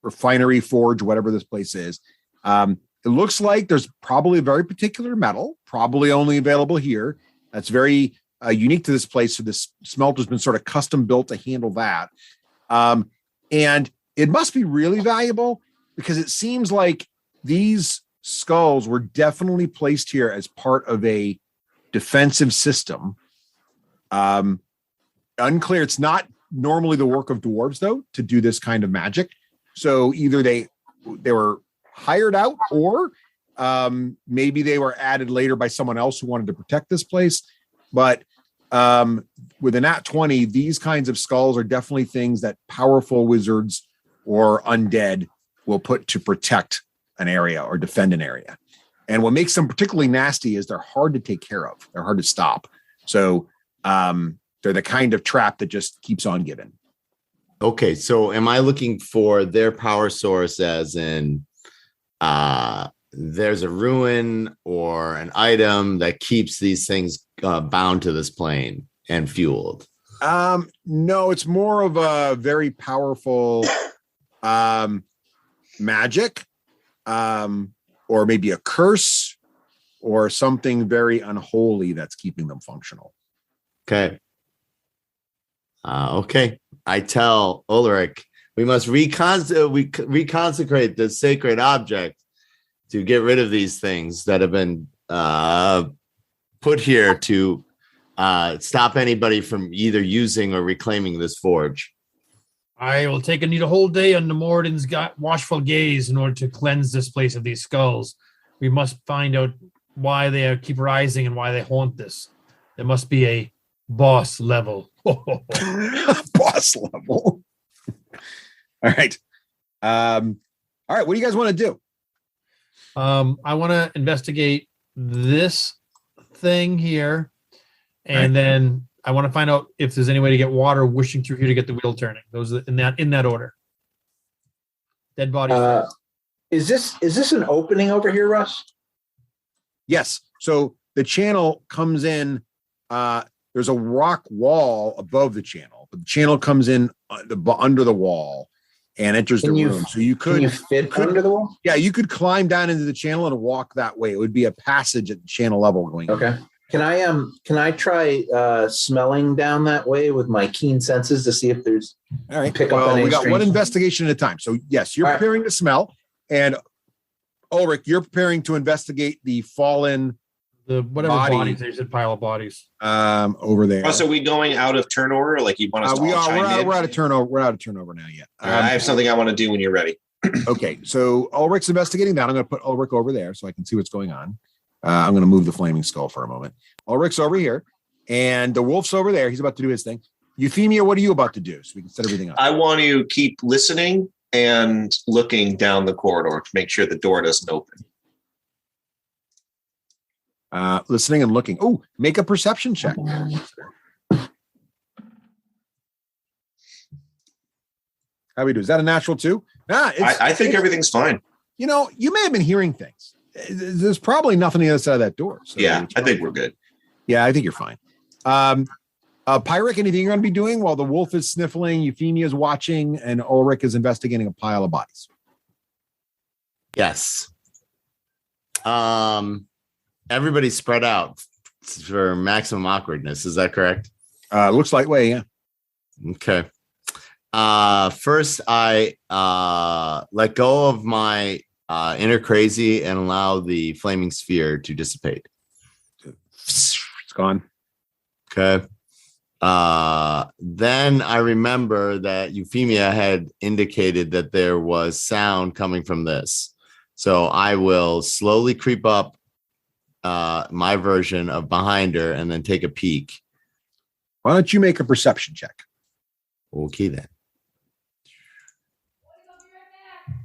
Refinery, forge, whatever this place is. It looks like there's probably a very particular metal, probably only available here. That's very unique to this place. So this smelter's been sort of custom built to handle that. And it must be really valuable because it seems like these skulls were definitely placed here as part of a defensive system. Unclear. It's not normally the work of dwarves, though, to do this kind of magic. So either they were hired out or maybe they were added later by someone else who wanted to protect this place. But with a nat 20, these kinds of skulls are definitely things that powerful wizards or undead will put to protect an area or defend an area. And what makes them particularly nasty is they're hard to take care of. They're hard to stop. So they're the kind of trap that just keeps on giving. Okay, so am I looking for their power source as in there's a ruin or an item that keeps these things bound to this plane and fueled? No, it's more of a very powerful magic or maybe a curse or something very unholy that's keeping them functional. Okay. Okay. I tell Ulrich, we must reconsecrate this sacred object to get rid of these things that have been put here to stop anybody from either using or reclaiming this forge. I will need a whole day under Morden's watchful gaze in order to cleanse this place of these skulls. We must find out why they keep rising and why they haunt this. There must be a boss level. Boss level. All right. All right. What do you guys want to do? I want to investigate this thing here, and then I want to find out if there's any way to get water whooshing through here to get the wheel turning. Those are in that order. Dead body. Is this an opening over here, Russ? Yes. So the channel comes in. There's a rock wall above the channel, but the channel comes in under the wall and enters the room. So you could fit under the wall. Yeah, you could climb down into the channel and walk that way. It would be a passage at the channel level going. Okay. Can I try smelling down that way with my keen senses to see if there's all right? Pick up any we got strange... one investigation at a time. So yes, you're preparing to smell, and Ulrich, you're preparing to investigate the fallen. The whatever bodies, there's a pile of bodies. Over there. Also, are we going out of turn order? Like you want us to all chime in? We're out of turnover. We're out of turnover now yet. I have something I want to do when you're ready. Okay, so Ulrich's investigating that. I'm going to put Ulrich over there so I can see what's going on. I'm going to move the flaming skull for a moment. Ulrich's over here. And the wolf's over there. He's about to do his thing. Euphemia, what are you about to do? So we can set everything up. I want to keep listening and looking down the corridor to make sure the door doesn't open. Listening and looking. Oh, make a perception check. How we do? Is that a natural 2? I think everything's fine. You know, you may have been hearing things. There's probably nothing on the other side of that door. So Yeah, I think we're good. Yeah, I think you're fine. Pyric, anything you're going to be doing while the wolf is sniffling, Euphemia is watching, and Ulrich is investigating a pile of bodies? Yes. Everybody's spread out for maximum awkwardness. Is that correct? Looks like way, yeah. Okay. First, I let go of my inner crazy and allow the flaming sphere to dissipate. It's gone. Okay. Then I remember that Euphemia had indicated that there was sound coming from this. So I will slowly creep up my version of behind her and then take a peek. Why don't you make a perception check? Okay, then.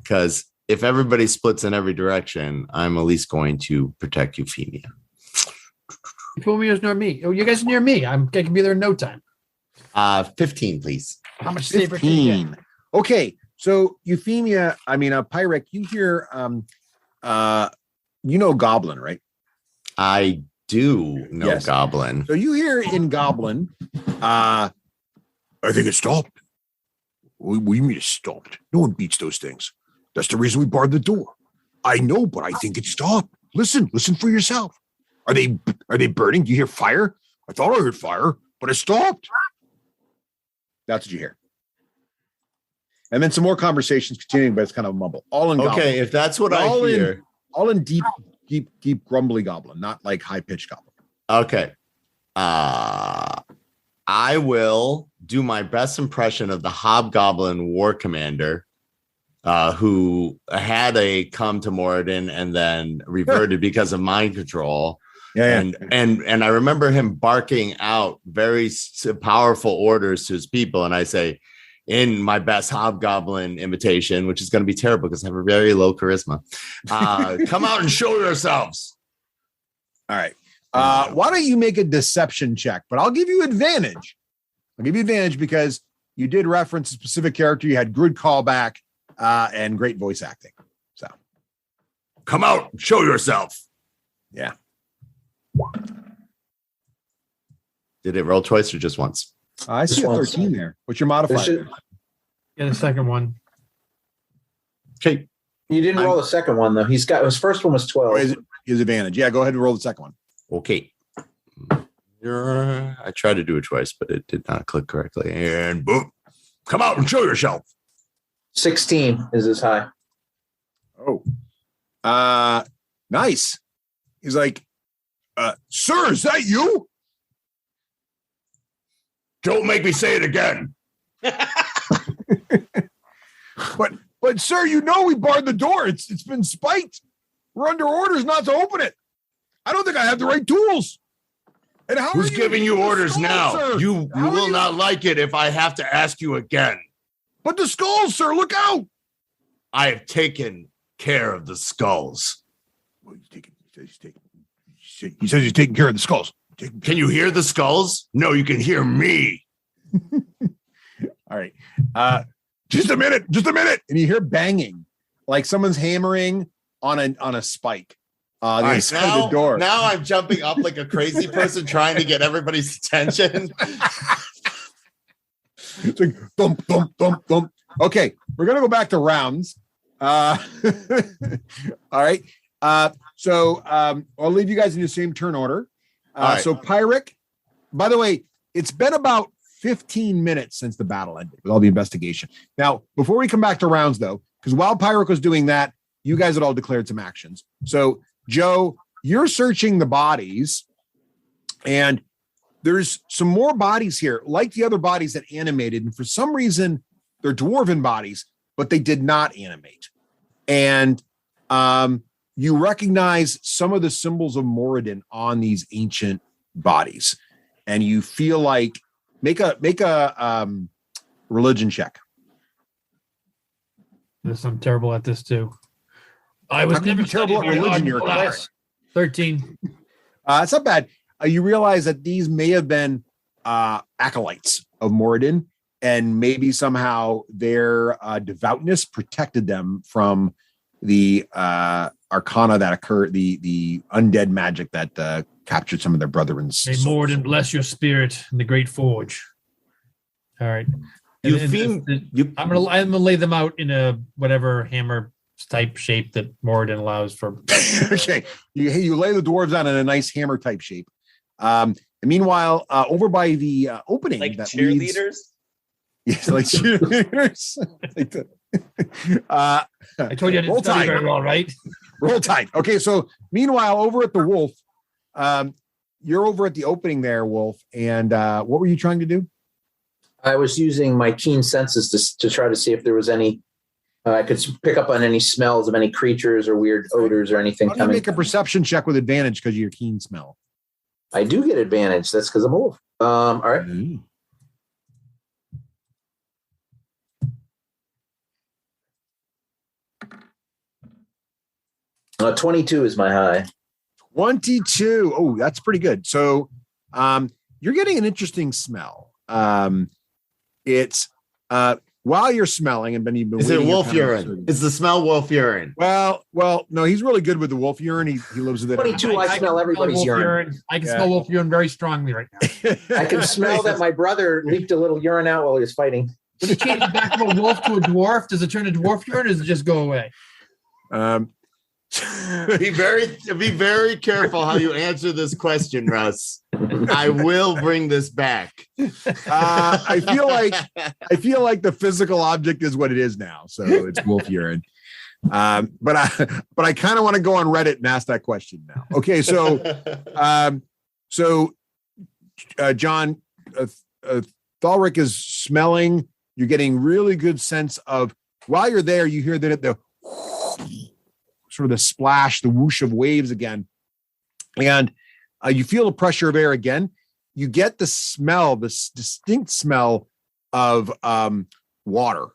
Because if everybody splits in every direction, I'm at least going to protect Euphemia. Euphemia's near me. Oh, you guys are near me. I can be there in no time. 15, please. How much safer can you get? 15. Okay, so Euphemia, Pyric, you hear, you know Goblin, right? I do know Yes. Goblin. So you hear in Goblin, I think it stopped. What do you mean it stopped? No one beats those things. That's the reason we barred the door. I know, but I think it stopped. Listen for yourself. Are they burning? Do you hear fire? I thought I heard fire, but it stopped. That's what you hear. And then some more conversations continuing, but it's kind of a mumble. All in Goblin. Okay, if that's what I hear. All in deep, grumbly Goblin, not like high-pitched Goblin. Okay. I will do my best impression of the Hobgoblin War Commander, who had a come to Moradin and then reverted because of mind control. Yeah. And I remember him barking out very powerful orders to his people. And I say, in my best Hobgoblin imitation, which is going to be terrible because I have a very low charisma, come out and show yourselves. All right. Why don't you make a deception check? But I'll give you advantage. Because you did reference a specific character. You had good callback and great voice acting. So Come out, show yourself. Yeah. Did it roll twice or just once? I see a 13 there. What's your modifier? Get a second one. Okay. You didn't roll the second one though. His first one was 12. His advantage. Yeah, go ahead and roll the second one. Okay. I tried to do it twice, but it did not click correctly. And boom. Come out and show yourself. 16 is as high. Oh. Nice. He's like, sir, is that you? Don't make me say it again. But sir, you know we barred the door. It's been spiked. We're under orders not to open it. I don't think I have the right tools. And how Who's giving you orders skull, now? sir? You will not like it if I have to ask you again. But the skulls, sir, look out. I have taken care of the skulls. He says he's taking care of the skulls. Can you hear the skulls? No, you can hear me. All right. Just a minute. And you hear banging, like someone's hammering on a spike. All The right, inside of the door. now I'm jumping up like a crazy person trying to get everybody's attention. It's like thump, thump, thump, thump. Okay, we're gonna go back to rounds. All right. So I'll leave you guys in the same turn order. Right. So Pyric, by the way, it's been about 15 minutes since the battle ended with all the investigation. Now, before we come back to rounds, though, because while Pyric was doing that, you guys had all declared some actions. So, Joe, you're searching the bodies, and there's some more bodies here, like the other bodies that animated. And for some reason, they're dwarven bodies, but they did not animate. And you recognize some of the symbols of Moradin on these ancient bodies. and you feel like make a religion check. I'm terrible at this too. I was How can you never be terrible studied at very hard religion? in You're a class. 13. It's not bad. You realize that these may have been acolytes of Moradin, and maybe somehow their devoutness protected them from the arcana that occurred, the undead magic that captured some of their brethren's May souls. Moradin bless your spirit in the Great Forge. All right. I'm gonna lay them out in a whatever hammer type shape that Moradin allows for. Okay, you lay the dwarves out in a nice hammer type shape. And meanwhile, over by the opening, Like that cheerleaders. Yes, like cheerleaders. I told you I didn't study very well, right? Roll Tide. Okay, so meanwhile, over at the Wolf, you're over at the opening there, Wolf. And what were you trying to do? I was using my keen senses to try to see if there was any. I could pick up on any smells of any creatures or weird odors or anything How do you coming. make a perception check with advantage because of your keen smell? I do get advantage. That's because I'm a wolf. All right. 22 is my high. 22. Oh, that's pretty good. So you're getting an interesting smell. It's while you're smelling, and Ben, you've been Is it waiting your wolf time urine? Is the smell wolf urine? Well, no, he's really good with the wolf urine. He lives with it. 22, I smell everybody's urine. I can smell wolf urine very strongly right now. I can smell that my brother leaked a little urine out while he was fighting. When you change it back from a wolf to a dwarf, does it turn to dwarf urine or does it just go away? Be very careful how you answer this question, Russ. I will bring this back. I feel like the physical object is what it is now, so it's wolf urine. But I kind of want to go on Reddit and ask that question now. Okay, so John, Thalric is smelling. You're getting really good sense of while you're there. You hear the sort of the splash, the whoosh of waves again, and you feel the pressure of air again. You get the smell, this distinct smell of water.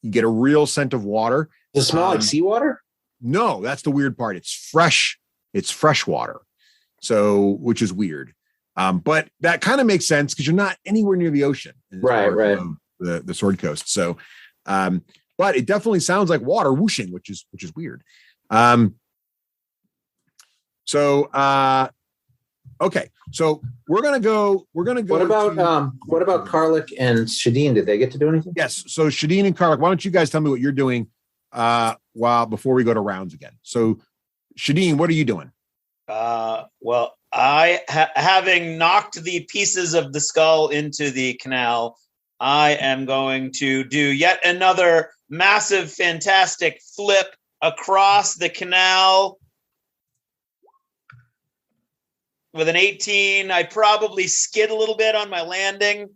You get a real scent of water. Does it smell like seawater? No, that's the weird part. It's fresh. It's fresh water. So, which is weird. But that kind of makes sense because you're not anywhere near the ocean. Right. The Sword Coast. So, but it definitely sounds like water whooshing, which is weird. Okay. So we're gonna go. What about Karlik and Shadeen? Did they get to do anything? Yes. So Shadeen and Karlik, why don't you guys tell me what you're doing before we go to rounds again? So Shadeen, what are you doing? Well, having knocked the pieces of the skull into the canal, I am going to do yet another massive, fantastic flip across the canal. With an 18, I probably skid a little bit on my landing.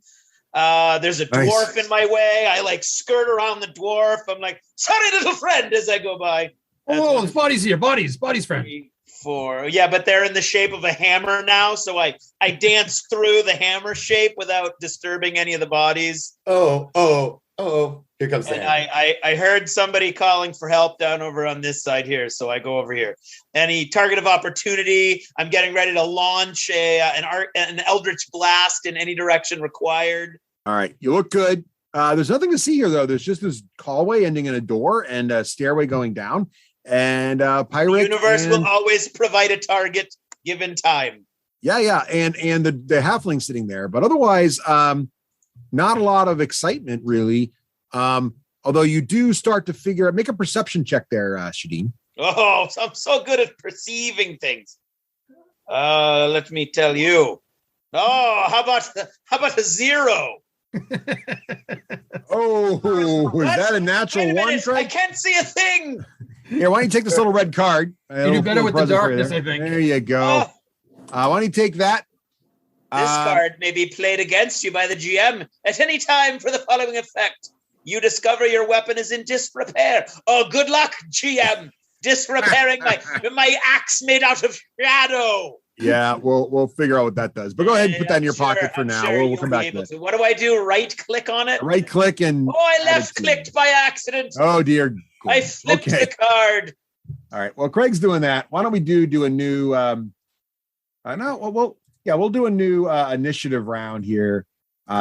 There's a dwarf in my way. I skirt around the dwarf. I'm like, sorry, little friend, as I go by. Oh, there's bodies here. Bodies, friend. 3, 4. Yeah, but they're in the shape of a hammer now. So I dance through the hammer shape without disturbing any of the bodies. Oh. Here comes the hammer. I heard somebody calling for help down over on this side here. So I go over here. Any target of opportunity. I'm getting ready to launch an Eldritch Blast in any direction required. All right. You look good. There's nothing to see here, though. There's just this hallway ending in a door and a stairway going down. And Pyric. The universe will always provide a target given time. Yeah. And the halfling sitting there. But otherwise, not a lot of excitement, really. Although you do start to figure out, make a perception check there, Shadeen. Oh, I'm so good at perceiving things. Let me tell you. Oh, how about a 0? Oh, was that a natural one, Trey? I can't see a thing. Here, why don't you take this little red card? You do better with the darkness, I think. There you go. Why don't you take that? This card may be played against you by the GM at any time for the following effect. You discover your weapon is in disrepair. Oh, good luck, GM. Disrepairing my axe made out of shadow. Yeah, we'll figure out what that does. But go ahead and put that in your pocket for now. We'll come back to that. What do I do? Right click on it? Right click and I left clicked by accident. Oh dear. I flipped the card. All right. Well, Craig's doing that. Why don't we do a new we'll do a new initiative round here.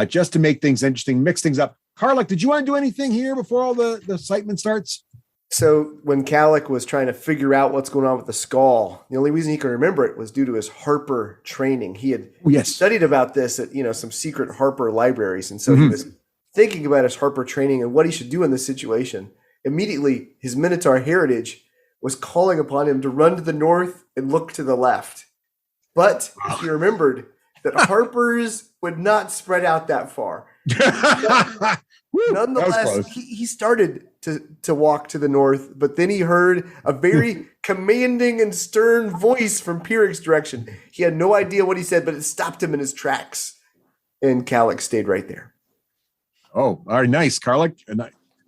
Just to make things interesting, mix things up. Karluk, did you want to do anything here before all the excitement starts? So when Kalik was trying to figure out what's going on with the skull, the only reason he could remember it was due to his Harper training. He had studied about this at some secret Harper libraries, and so he was thinking about his Harper training and what he should do in this situation. Immediately, his Minotaur heritage was calling upon him to run to the north and look to the left. But he remembered that Harpers would not spread out that far. Nonetheless, he started to walk to the north, but then he heard a very commanding and stern voice from Pyrrhic's direction. He had no idea what he said, but it stopped him in his tracks. And Kalik stayed right there. Oh, all right, nice, Karluk.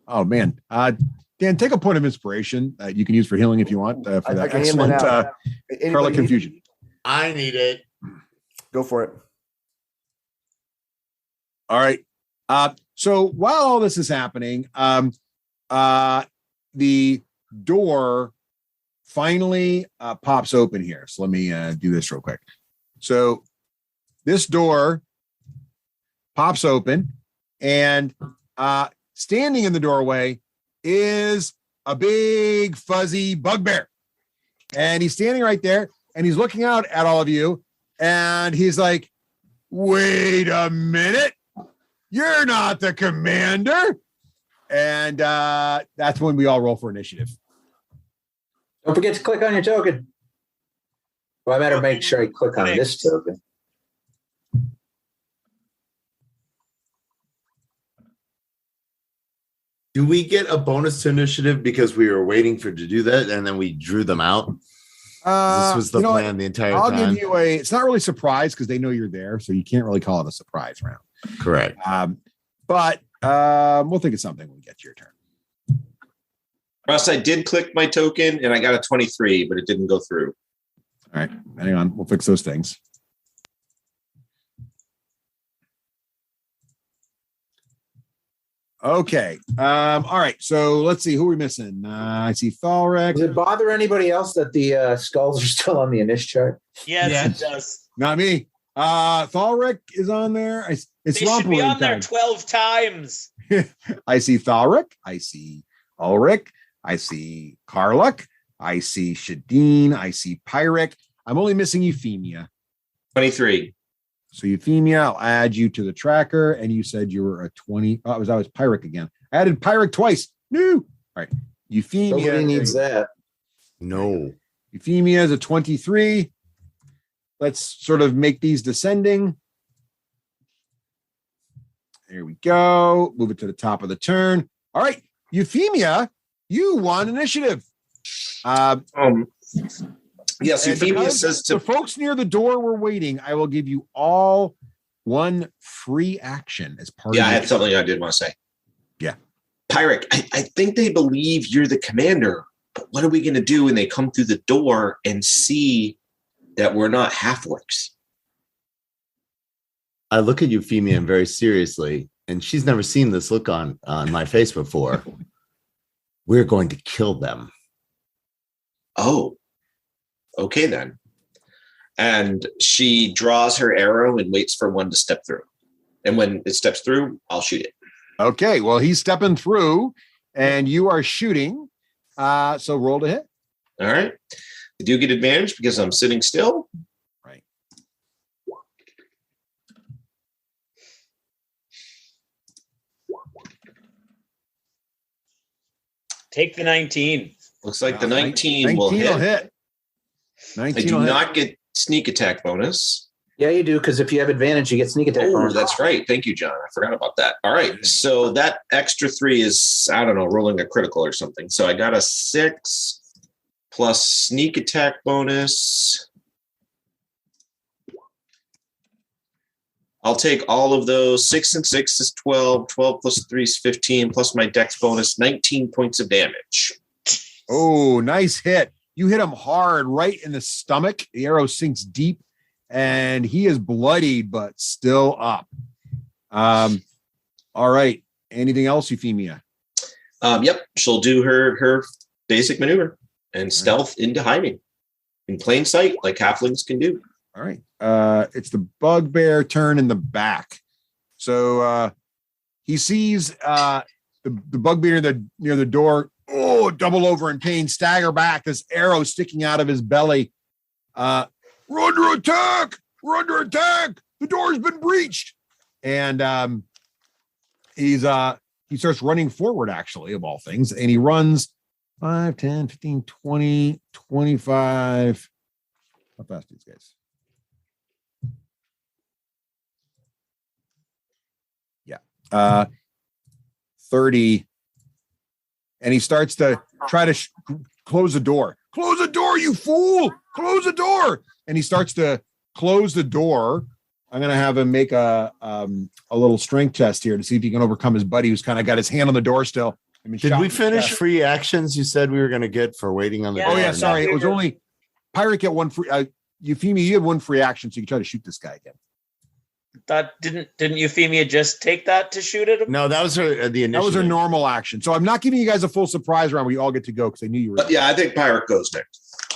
Oh man, Dan, take a point of inspiration that you can use for healing if you want for that excellent Karluk confusion. I need it. Go for it. All right. So while all this is happening, the door finally pops open here. So let me do this real quick. So this door pops open, and standing in the doorway is a big fuzzy bugbear. And he's standing right there, and he's looking out at all of you, and he's like, wait a minute. You're not the commander. And that's when we all roll for initiative. Don't forget to click on your token. Well, I better make sure I click on this token. Do we get a bonus to initiative because we were waiting to do that and then we drew them out? This was the plan the entire time. I'll give you it's not really a surprise because they know you're there, so you can't really call it a surprise round. Correct. But we'll think of something when we get to your turn. Russ, I did click my token and I got a 23, but it didn't go through. All right, hang on. We'll fix those things. Okay. All right. So let's see who we're missing. I see Thalrek. Does it bother anybody else that the skulls are still on the initiative chart? Yes, it does. Not me. Thalrek is on there. It's they should be on there time. 12 times. I see Thalrek. I see Ulrich. I see Karluk. I see Shadeen. I see Pyrrhic. I'm only missing Euphemia. 23. So Euphemia, I'll add you to the tracker, and you said you were a 20. Oh, I was Pyrrhic again. I added Pyrrhic twice. No. All right. Euphemia. Nobody needs that. No. Euphemia is a 23. Let's sort of make these descending. There we go. Move it to the top of the turn. All right. Euphemia, you won initiative. Yes, Euphemia says to the folks near the door were waiting. I will give you all one free action as part of I had something I did want to say. Yeah. Pyrrhic, I think they believe you're the commander, but what are we going to do when they come through the door and see that we're not half-orcs? I look at Euphemia very seriously, and she's never seen this look on my face before. We're going to kill them. Oh, okay then. And she draws her arrow and waits for one to step through. And when it steps through, I'll shoot it. Okay, well, he's stepping through, and you are shooting. So roll to hit. All right. I do get advantage because I'm sitting still. Right. Take the 19. Looks like the 19 will 19 hit. 19 I do will hit. not get sneak attack bonus. Yeah, you do, because if you have advantage, you get sneak attack. Oh, bonus. that's right. Thank you, John. I forgot about that. All right. So that extra 3 is, I don't know, rolling a critical or something. So I got a 6 plus sneak attack bonus. I'll take all of those. 6 and 6 is 12. 12 plus 3 is 15, plus my dex bonus, 19 points of damage. Oh, nice hit. You hit him hard right in the stomach. The arrow sinks deep, and he is bloodied but still up. All right. Anything else, Euphemia? Yep, she'll do her basic maneuver and stealth into hiding in plain sight, like halflings can do. All right. It's the bugbear turn in the back. So he sees the bugbear near the door. Oh, double over in pain, stagger back. This arrow sticking out of his belly. We're under attack. We're under attack. The door's been breached. And he starts running forward, actually, of all things. And he runs 5, 10, 15, 20, 25. How fast are these guys? Yeah. 30. And he starts to try to close the door. Close the door, you fool! Close the door! And he starts to close the door. I'm going to have him make a little strength test here to see if he can overcome his buddy who's kind of got his hand on the door still. Did we finish free actions you said we were going to get for waiting on the door? Oh, yeah, sorry. It was only Pirate get one free. Euphemia, you had one free action, so you can try to shoot this guy again. That didn't Euphemia just take that to shoot at him? No, that was her the initiative. That was her normal action. So I'm not giving you guys a full surprise round where you all get to go because I knew you were. But yeah, I think Pirate goes next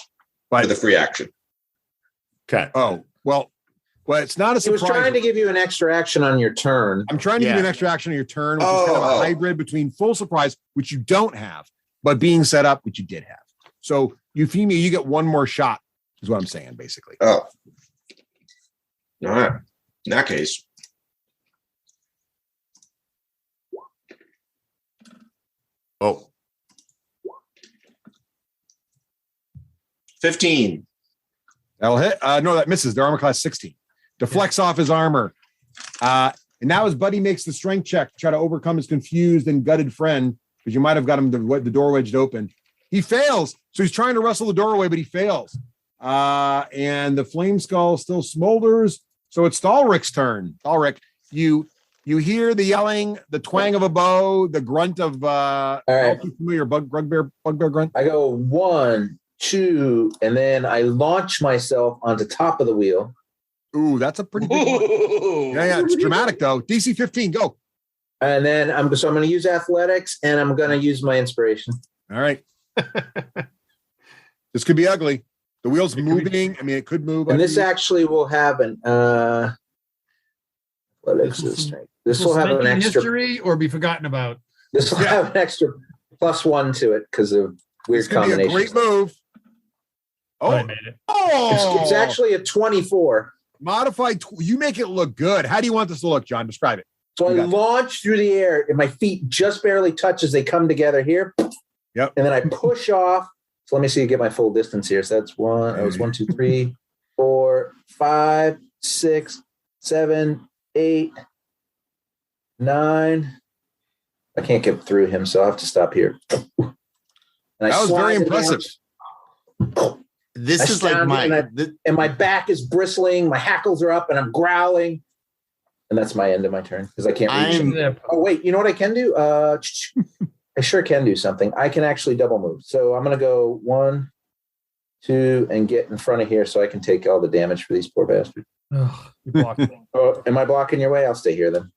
for the free action. Okay. Oh, well, it's not a He surprise. was trying to give you an extra action on your turn. I'm trying to give you an extra action on your turn, which is kind of a hybrid between full surprise, which you don't have, but being set up, which you did have. So Euphemia, you get one more shot, is what I'm saying, basically. Oh. All right. In that case. Oh. 15. That'll hit. No, that misses. Their armor class 16. Deflects off his armor. And now his buddy makes the strength check to try to overcome his confused and gutted friend, because you might have got him the door wedged open. He fails. So he's trying to wrestle the door away, but he fails. And the flame skull still smolders. So it's Thalric's turn. Thalric, you hear the yelling, the twang of a bow, the grunt of all right. Familiar bugbear grunt. I go 1, 2, and then I launch myself onto top of the wheel. Ooh, that's a pretty big one. Yeah, it's dramatic though. DC 15, go. And then I'm going to use athletics, and I'm going to use my inspiration. All right. This could be ugly. The wheel's moving. I mean, it could move. And this actually will have an this will have an extra history or be forgotten about. This will have an extra +1 to it because of weird combination. Be a great move. Oh, I made it. It's actually a 24. Modified. You make it look good. How do you want this to look, John? Describe it. So I launch through the air, and my feet just barely touch as they come together here. Yep. And then I push off. So let me see, get my full distance here. So that's 1. That was 1, 2, 3, 4, 5, 6, 7, 8, 9. I can't get through him, so I have to stop here. And that was very impressive. This is like and my back is bristling, my hackles are up, and I'm growling. And that's my end of my turn because I can't reach him. Oh, wait, you know what I can do? I sure can do something. I can actually double move. So I'm going to go 1, 2, and get in front of here so I can take all the damage for these poor bastards. Oh, you're blocking. Oh, am I blocking your way? I'll stay here then.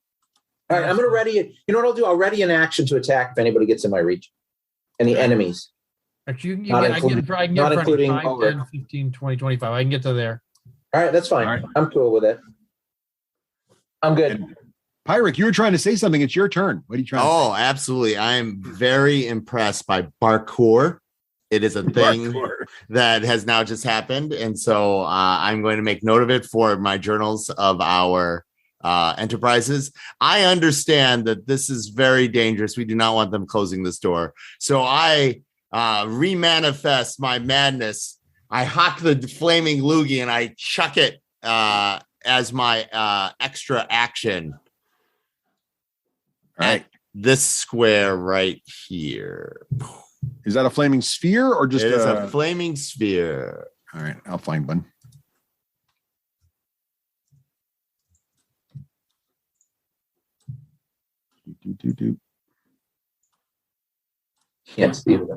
All right, I'm going to ready it. You know what I'll do? I'll ready an action to attack if anybody gets in my reach. Any enemies. Actually, I can get in front of 5, 10, 15, 20, 25. I can get to there. All right, that's fine. Right. I'm cool with it. I'm good. And Pyric, you were trying to say something. It's your turn. What are you trying to say? Oh, absolutely. I am very impressed by parkour. It is a thing that has now just happened. And so I'm going to make note of it for my journals of our enterprises. I understand that this is very dangerous. We do not want them closing this door. So I remanifest my madness. I hawk the flaming loogie and I chuck it as my extra action. All right. This square right here. Is that a flaming sphere or just a flaming sphere? All right, I'll find one. Can't see it.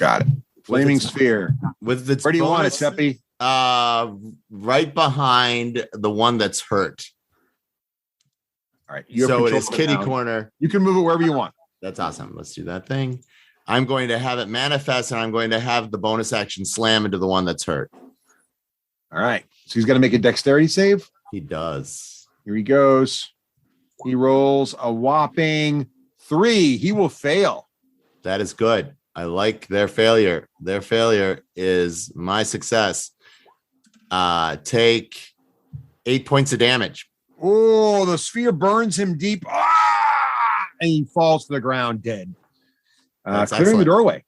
Got it. Flaming sphere. With its Where do you want it, bonus- Seppi? Right behind the one that's hurt. All right. You have So it control is of it kitty now. corner. You can move it wherever you want. That's awesome. Let's do that thing. I'm going to have it manifest, and I'm going to have the bonus action slam into the one that's hurt. All right. So he's got to make a dexterity save. He does. Here he goes. He rolls a whopping 3. He will fail. That is good. I like their failure. Their failure is my success. Take 8 points of damage. Oh, the sphere burns him deep. And he falls to the ground dead. That's Clearing the excellent. doorway.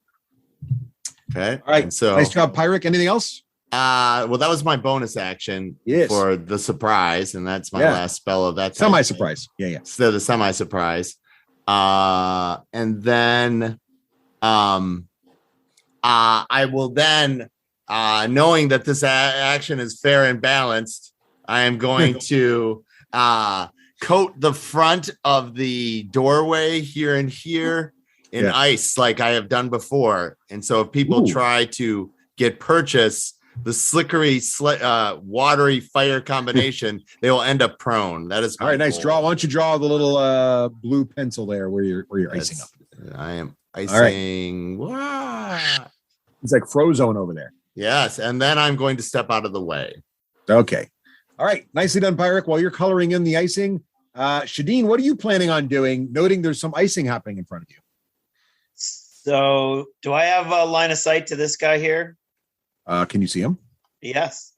Okay. All right. And so, Nice job, Pyric. Anything else? well, that was my bonus action Yes. for the surprise, and that's my Yeah. last spell of that. type. Semi-surprise. Yeah. So the semi-surprise. And then I will then, knowing that this action is fair and balanced, I am going to coat the front of the doorway here and here in ice like I have done before. And so if people try to get purchase the slickery, watery fire combination, they will end up prone. That is All right. my Nice goal. draw. Why don't you draw the little blue pencil there where you're icing up? I am right. icing. Wow. It's like Frozone over there. Yes, and then I'm going to step out of the way. Okay. All right. Nicely done, Pyric. While you're coloring in the icing, Shadeen, what are you planning on doing? Noting there's some icing happening in front of you. So, do I have a line of sight to this guy here? Can you see him? Yes.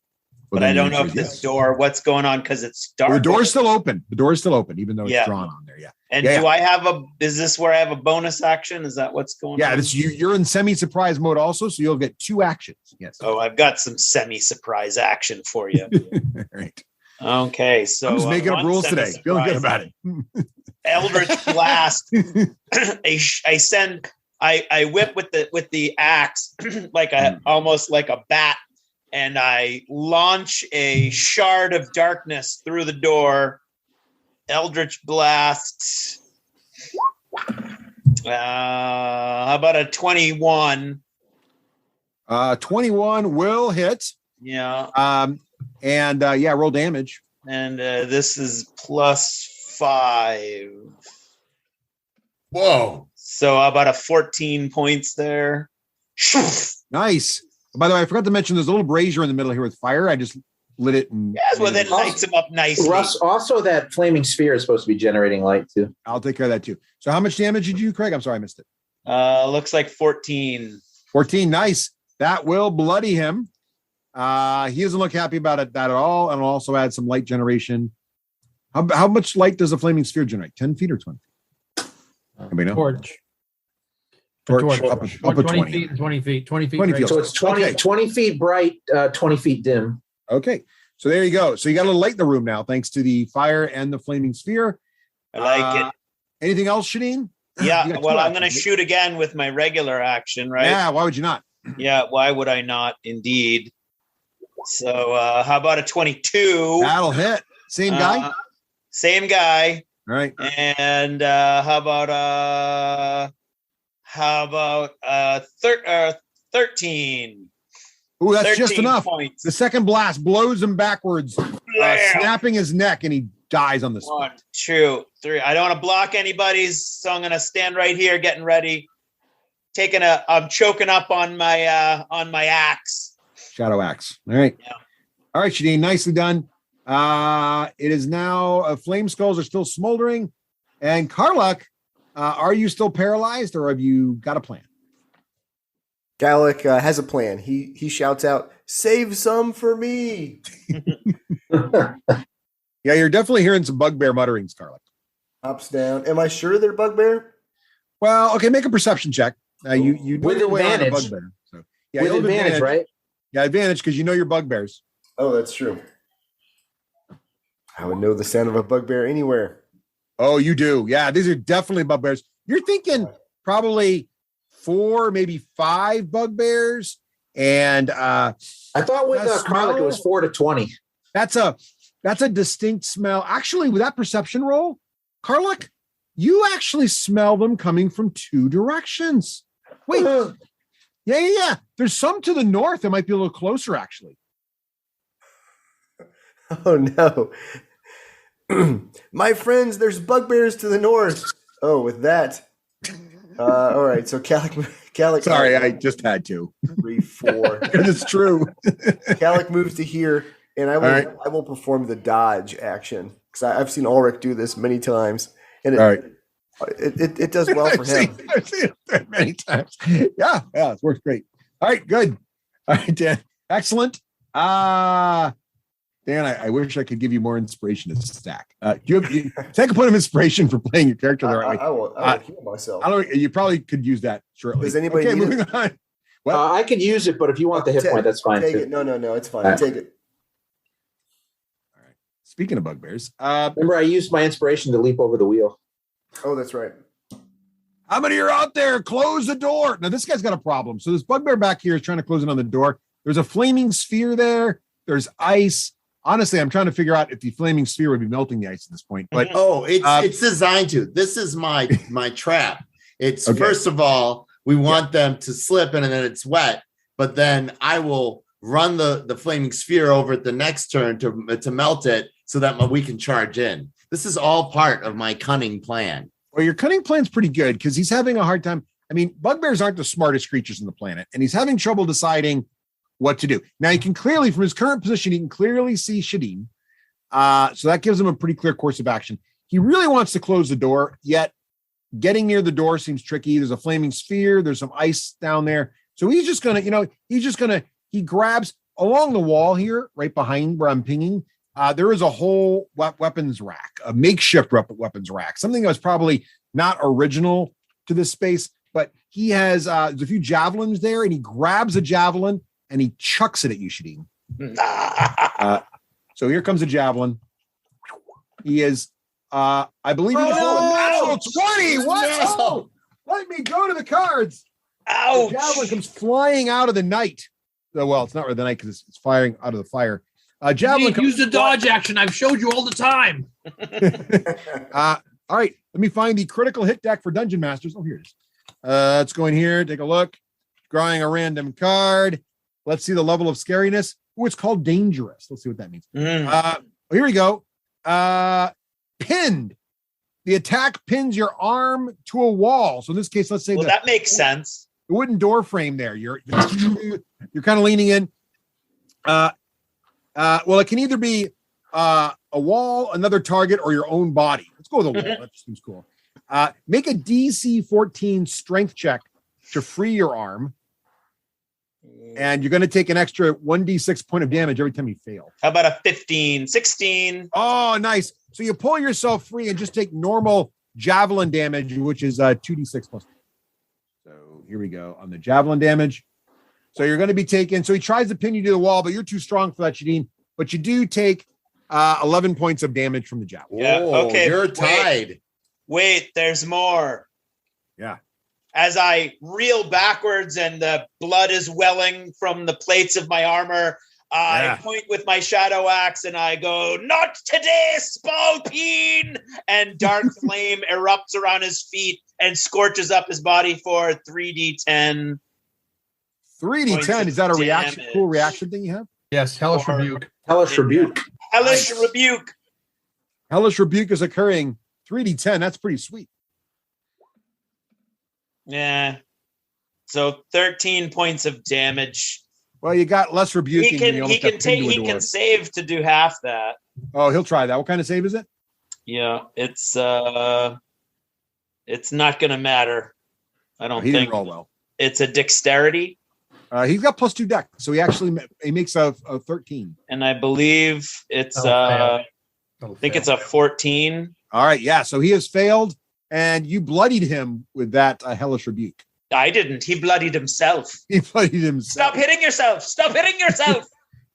Well, But I then don't the know answer if is this yes. door, what's going on, because it's dark. The door's still open. The door is still open, even though it's Yeah. drawn on there. Yeah. And Yeah, do I have is this where I have a bonus action? Is that what's going Yeah. on? It's you're in semi-surprise mode also, so you'll get 2 actions. Yes. Oh, I've got some semi-surprise action for you. All right. Okay, so I'm just making up one rules today. Feeling good semi-surprise. about it. Eldritch Blast. I whip with the axe like almost like a bat, and I launch a shard of darkness through the door. Eldritch Blast. How about a 21? 21 will hit. Yeah. And roll damage. And this is +5. Whoa. So how about a 14 points there? Nice. By the way, I forgot to mention there's a little brazier in the middle here with fire. I just lit it. And Yes, well, that lights him up nicely. Russ, also that flaming sphere is supposed to be generating light too. I'll take care of that too. So how much damage did you, Craig? I'm sorry, I missed it. Looks like 14. 14. Nice. That will bloody him. He doesn't look happy about that at all. And I'll also add some light generation. How much light does a flaming sphere generate? 10 feet or 20 feet? Anybody know? Torch. Torch. Torch. Up Or to 20 20. feet and 20 feet. 20 feet. 20 right? feet. So it's 20, Okay. 20 feet bright, 20 feet dim. Okay. So there you go. So you got a little light in the room now, thanks to the fire and the flaming sphere. I like Anything else, Shadeen? it. Yeah, You got well, two I'm going to actions. shoot again with my regular action, right? Yeah, why would you not? Yeah, why would I not? Indeed. So how about a 22? That'll hit. Same guy? Same guy. All right. And how about 13? Ooh, that's just 13 enough. points. The second blast blows him backwards, Blam. snapping his neck, and he dies on the spot. 1, 2, 3. I don't want to block anybody's, so I'm gonna stand right here, getting ready. I'm choking up on my axe. Shadow axe. All right. Yeah. All right, Shadeen, nicely done. It is now flame skulls are still smoldering. And Karluk, are you still paralyzed or have you got a plan? Gallic has a plan. He shouts out, "Save some for me!" Yeah, you're definitely hearing some bugbear mutterings, Karluk. Hops down. Am I sure they're bugbear? Well, okay, make a perception check. You know With your way around a advantage. bugbear. So yeah, With you'll have advantage, right? Yeah, advantage because you know your bugbears. Oh, that's true. I would know the sound of a bugbear anywhere. Oh, you do. Yeah, these are definitely bugbears. You're thinking probably 4, maybe 5 bugbears. And I thought with That Karluk it was smell- 4 to 20. that's a distinct smell. Actually, with that perception roll, Karluk, you actually smell them coming from 2 directions. Wait, Yeah. There's some to the north that might be a little closer, actually. Oh no. My friends, there's bugbears to the north. Oh, with that. All right, so Calic. Sorry, I just had to. 3, 4. Because it's true. Calic moves to here, and I will. All right. I will perform the dodge action because I've seen Ulrich do this many times, and All right. it does well for him. I've seen it many times. Yeah, it works great. All right, good. All right, Dan. Excellent. Dan, I wish I could give you more inspiration to stack. Do you take a point of inspiration for playing your character the right way? I will heal myself. I don't. You probably could use that shortly. Does anybody okay, need moving on. Well, I could use it, but if you want the hit point, that's fine Take too. it. No, it's fine. Take it. all right. Speaking of bugbears, Remember, I used my inspiration to leap over the wheel. Oh, that's right. how many are out there? Close the door. Now, this guy's got a problem. So this bugbear back here is trying to close it on the door. There's a flaming sphere there. There's ice. Honestly, I'm trying to figure out if the flaming sphere would be melting the ice at this point. But it's designed to. This is my trap. It's Okay. First of all, we want them to slip and then it's wet, but then I will run the flaming sphere over at the next turn to melt it so that we can charge in. This is all part of my cunning plan. Well, your cunning plan's pretty good because he's having a hard time. I mean, bugbears aren't the smartest creatures on the planet, and he's having trouble deciding what to do. Now, he can clearly, from his current position, he can clearly see Shadeen. So that gives him a pretty clear course of action. He really wants to close the door, yet getting near the door seems tricky. There's a flaming sphere. There's some ice down there. So he's just going to, he grabs along the wall here, right behind where I'm pinging. There is a whole weapons rack, a makeshift weapons rack, something that was probably not original to this space, but he has there's a few javelins there, and he grabs a javelin and he chucks it at you, Shadeen. So here comes a javelin. He is, I believe, he just rolled a natural 20. What? No. Oh, let me go to the cards. Ouch! The javelin comes flying out of the night. Well, it's not really the night because it's firing out of the fire. Javelin Use the dodge action. I've showed you all the time. All right, let me find the critical hit deck for Dungeon Masters. Oh, here it is. Let's go in here, take a look. Drawing a random card. Let's see the level of scariness. Oh, it's called dangerous. Let's see what that means. Here we go. Pinned. The attack pins your arm to a wall. So in this case, let's say That makes sense. the wooden door frame there. You're kind of leaning in. Well, it can either be a wall, another target, or your own body. Let's go with a wall. That just seems cool. Make a DC 14 strength check to free your arm. And you're going to take an extra 1d6 point of damage every time you fail. How about a 15, 16? Oh, nice. So you pull yourself free and just take normal javelin damage, which is 2d6 plus. So here we go on the javelin damage. So you're going to be taking, so he tries to pin you to the wall, but you're too strong for that, Shadeen. But you do take 11 points of damage from the javelin. Yeah, okay. You're tied. Wait, there's more. Yeah. As I reel backwards and the blood is welling from the plates of my armor, I point with my shadow axe and I go, "Not today, Spalpeen!" And dark flame erupts around his feet and scorches up his body for 3d10. 3d10, is that a reaction? Damage. Cool reaction thing you have? Yes, hellish rebuke. Hellish rebuke. Hellish rebuke. Hellish rebuke is occurring. 3d10, that's pretty sweet. Yeah. So 13 points of damage. Well, you got less rebuking. He than can you he almost got can pinned take to a he door. can save to do half that. Oh, he'll try that. What kind of save is it? Yeah, it's not gonna matter. I don't He didn't think roll well. it's a dexterity, He's got +2 deck, so he makes a 13. and I believe it's That'll I think it's a 14. All right, yeah. So he has failed, and you bloodied him with that hellish rebuke. I didn't. He bloodied himself. He bloodied himself. Stop hitting yourself. Stop hitting yourself.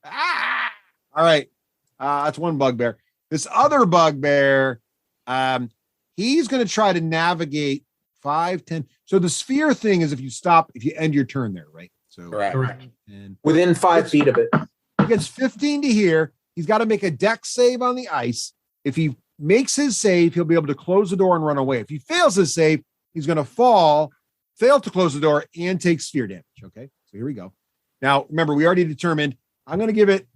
All right, that's one bugbear. This other bugbear, he's going to try to navigate 5, 10. So the sphere thing is if you end your turn there, right? So Correct. and Within 5 feet of it. he gets 15 to here. He's got to make a dex save on the ice. If he makes his save, he'll be able to close the door and run away. If he fails his save, he's going to fall failed to close the door and takes sphere damage. Okay, so here we go. Now, remember, we already determined I'm going to give it,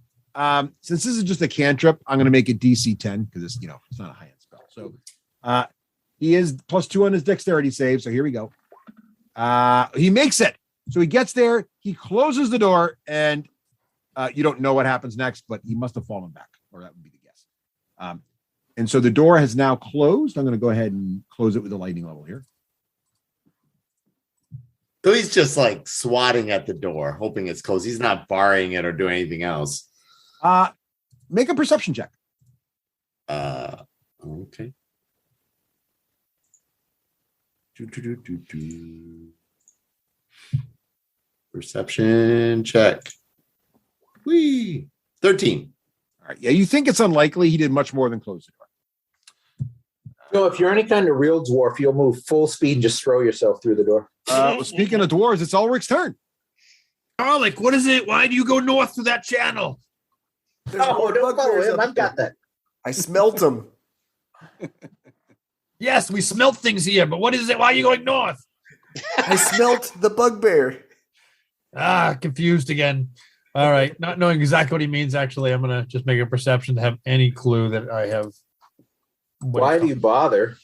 since this is just a cantrip, I'm going to make it DC 10 because it's, it's not a high-end spell. So he is +2 on his dexterity save. So here we go. He makes it. So he gets there, he closes the door, and you don't know what happens next, but he must have fallen back, or that would be the guess. And so the door has now closed. I'm going to go ahead and close it with a lightning level here. So he's just like swatting at the door, hoping it's closed. He's not barring it or doing anything else. Make a perception check. Okay. Perception check. Whee! 13. All right. Yeah, you think it's unlikely he did much more than close the door. So if you're any kind of real dwarf, you'll move full speed and just throw yourself through the door. Well, speaking of dwarves, it's Ulrich's turn. Garlic, what is it? Why do you go north through that channel? Oh, don't follow him. I've got that. I smelt them. Yes, we smelt things here, but what is it? Why are you going north? I smelt the bugbear. Confused again. All right, not knowing exactly what he means, actually, I'm going to just make a perception to have any clue that I have. Why do you bother?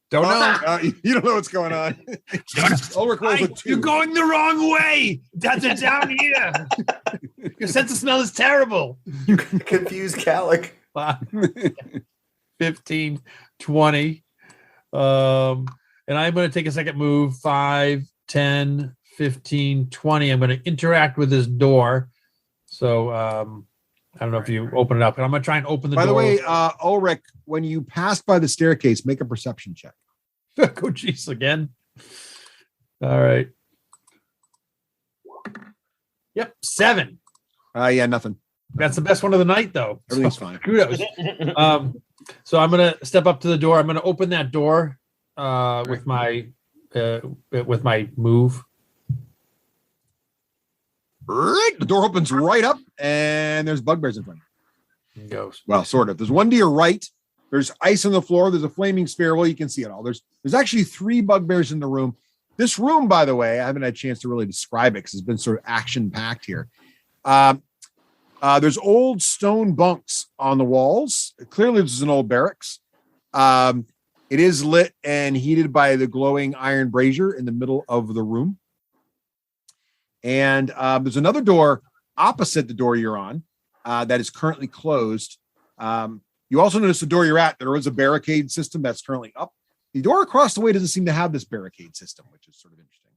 Don't know. You don't know what's going on. Ulrich rolls a 2. You're going the wrong way. That's it down here. Your sense of smell is terrible. You confused Calic. 15, 20. And I'm going to take a second move. 5, 10, 15, 20. I'm going to interact with this door. So I don't know if you open it up, but I'm going to try and open the door. By the way, Ulrich, when you pass by the staircase, make a perception check. Go jeez again. All right. Yep, 7. Yeah, nothing. That's the best one of the night, though. Everything's fine. Kudos. So I'm gonna step up to the door. I'm gonna open that door with my move. The door opens right up, and there's bugbears in front. It goes. Well, sort of. There's one to your right. There's ice on the floor. There's a flaming sphere. Well, you can see it all. There's actually 3 bugbears in the room. This room, by the way, I haven't had a chance to really describe it because it's been sort of action-packed here. There's old stone bunks on the walls. Clearly, this is an old barracks. It is lit and heated by the glowing iron brazier in the middle of the room. And there's another door opposite the door you're on that is currently closed. You also notice the door you're at, there is a barricade system that's currently up. The door across the way doesn't seem to have this barricade system, which is sort of interesting.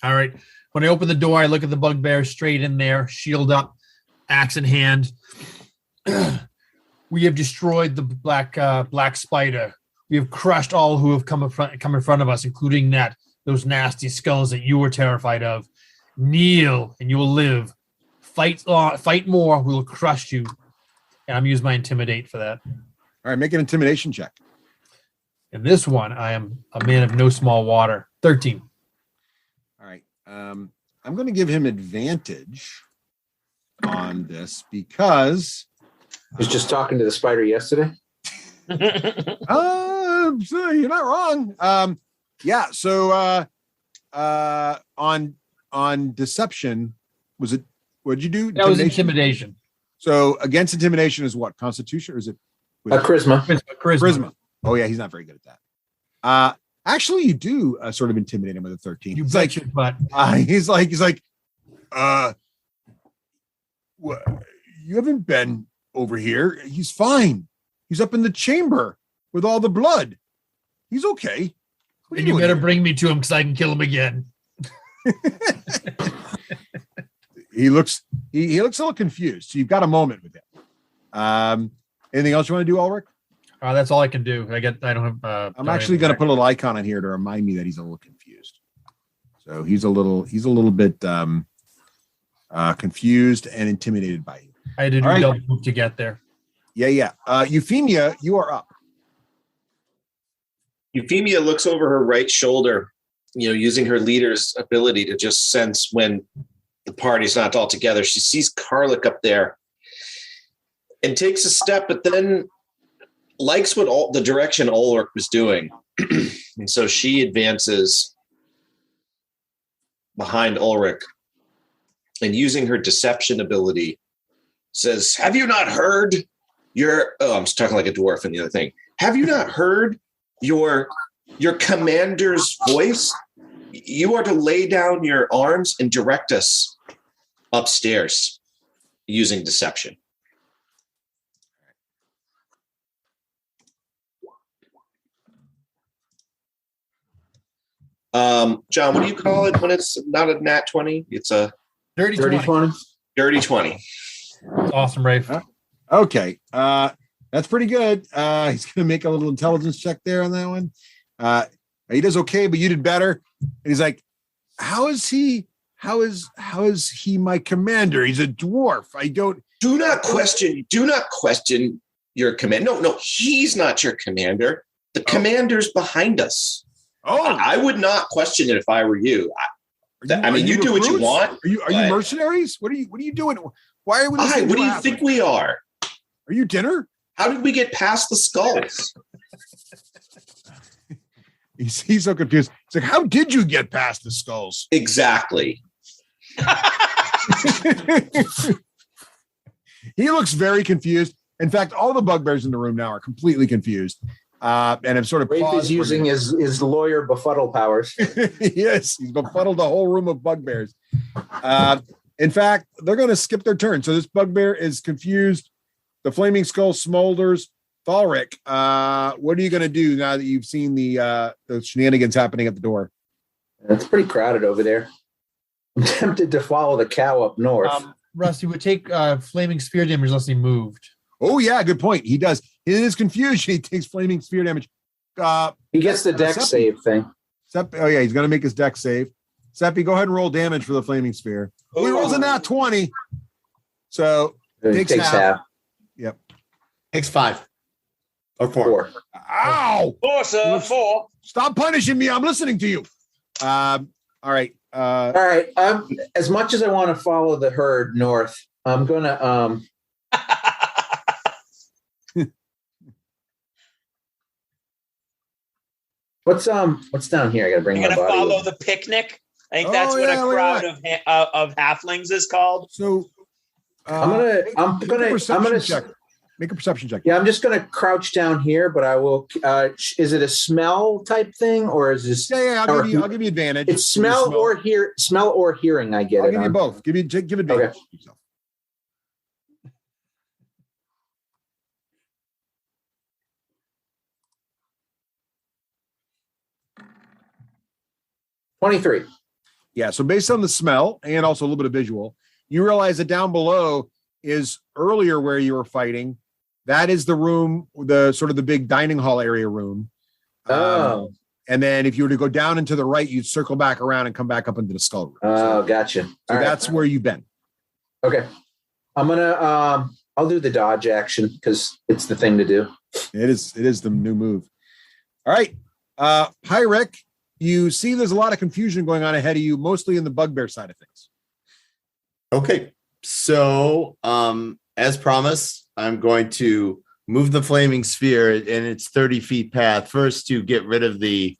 All right. When I open the door, I look at the bugbear straight in there, shield up, axe in hand. We have destroyed the black spider. We have crushed all who have come in front of us, including those nasty skulls that you were terrified of. Kneel, and you will live. Fight more. We will crush you. And I'm using my intimidate for that. All right, make an intimidation check. In this one, I am a man of no small water. 13. All right. I'm going to give him advantage on this because I was just talking to the spider yesterday. So you're not wrong. Yeah. So on deception, was it? What did you do? That was intimidation. So against intimidation is what? Constitution, or is it charisma? Charisma. Oh yeah, he's not very good at that. Actually, you do sort of intimidate him with a 13. You bet your butt. He's like, what? You haven't been over here. He's fine. He's up in the chamber with all the blood. He's okay. And you better bring me to him because I can kill him again. He looks a little confused. So you've got a moment with him. Anything else you want to do, Ulrich? That's all I can do. I don't have. I'm actually going to put a little icon on here to remind me that he's a little confused. So he's a little bit confused and intimidated by you. I had to do double move to get there. Yeah. Euphemia, you are up. Euphemia looks over her right shoulder, using her leader's ability to just sense when the party's not all together. She sees Karlik up there and takes a step, but then likes the direction Ulrich was doing So she advances behind Ulrich and using her deception ability says, have you not heard I'm talking like a dwarf and the other thing. Have you not heard your commander's voice? You are to lay down your arms and direct us upstairs using deception. John, what do you call it when it's not a nat 20? It's a Dirty 20. dirty 20. Awesome, Rafe. Okay. That's pretty good. He's going to make a little intelligence check there on that one. He does okay, but you did better. And he's like, how is he my commander? He's a dwarf. Do not question your command. No, he's not your commander. The commander's behind us. Oh, I would not question it if I were you. You do what you want. Are you mercenaries? What are you doing? Why are we? What do you think we are? Are you dinner? How did we get past the skulls? He's so confused. He's like, how did you get past the skulls? Exactly. He looks very confused. In fact, all the bugbears in the room now are completely confused. And have sort of Rafe is using his lawyer befuddle powers. Yes, he's befuddled the whole room of bugbears. In fact, they're going to skip their turn. So this bugbear is confused. The flaming skull smolders. Thalric, what are you going to do now that you've seen the shenanigans happening at the door? It's pretty crowded over there. I'm tempted to follow the cow up north. Rusty would take flaming spear damage unless he moved. Oh, yeah, good point. He does. In his confusion, he takes flaming spear damage. He gets the deck save thing. Oh, yeah, he's going to make his deck save. Seppi, go ahead and roll damage for the flaming spear. He rolls a nat 20. So It takes half. Yep. Takes 5 or 4. Ow! 4, sir. 4. Stop punishing me. I'm listening to you. All right. All right. As much as I want to follow the herd north, I'm gonna What's down here? I gotta bring You're my gonna body. follow the picnic. I think that's what a crowd of halflings is called. So I'm gonna check. Make a perception check. Yeah, I'm just gonna crouch down here, but I will. Is it a smell type thing, or is this? Yeah. I'll give you advantage. It's smell or hearing. I get I'll it. give you both. Give advantage. Okay. 23. Yeah. So based on the smell and also a little bit of visual, you realize that down below is earlier where you were fighting. That is the room, the sort of the big dining hall area room. And then if you were to go down and to the right, you'd circle back around and come back up into the skull room. Oh, gotcha. So that's where you've been. Okay. I'm gonna I'll do the dodge action because it's the thing to do. It is the new move. All right. Hi, Rick. You see there's a lot of confusion going on ahead of you, mostly in the bugbear side of things. Okay. So as promised, I'm going to move the flaming sphere in its 30 feet path first to get rid of the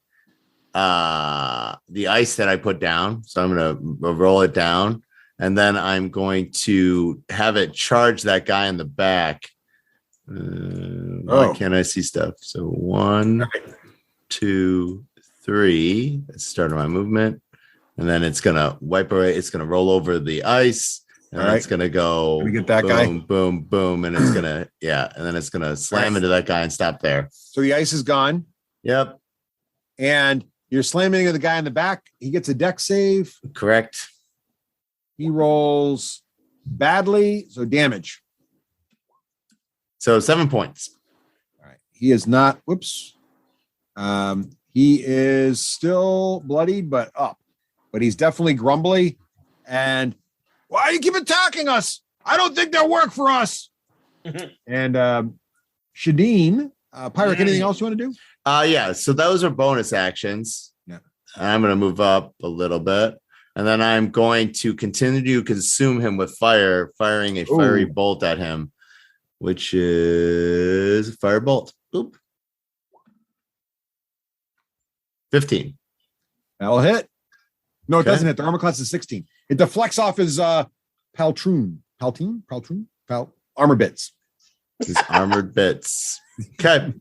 ice that I put down. So I'm going to roll it down, and then I'm going to have it charge that guy in the back. Why can't I see stuff? So 1, 2, 3. That's the start of my movement, and then it's going to wipe away. It's going to roll over the ice. And it's going to go get that boom, guy. Boom, boom. And it's going to, and then it's going to slam into that guy and stop there. So the ice is gone. Yep. And you're slamming into the guy in the back. He gets a deck save. Correct. He rolls badly. So damage. So 7 points. All right. He is not, whoops. He is still bloodied, but up. But he's definitely grumbly. And why do you keep attacking us? I don't think they'll work for us. And Shadeen, Pyric, anything else you want to do? Yeah. So those are bonus actions. Yeah. I'm going to move up a little bit. And then I'm going to continue to consume him with fire, firing a fiery bolt at him, which is a fire bolt. Oop. 15. That'll hit. No, it Okay. doesn't hit. The armor class is 16. It deflects off his armor bits. His armored bits. Okay.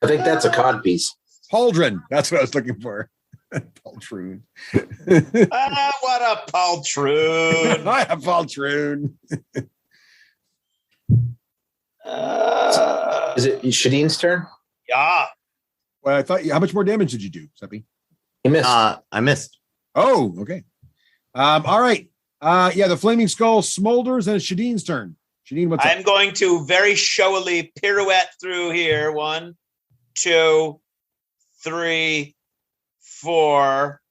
I think that's a cod piece. Pauldron. That's what I was looking for. Poltroon. What a poltroon. I have Poltroon. Is it Shadeen's turn? Yeah. Well, I thought. How much more damage did you do, Seppi? He missed. I missed. Oh, okay. All right. Yeah, the flaming skull smolders, and it's Shadeen's turn. Shadeen, what's I'm up? going to very showily pirouette through here. 1, 2, 3, 4.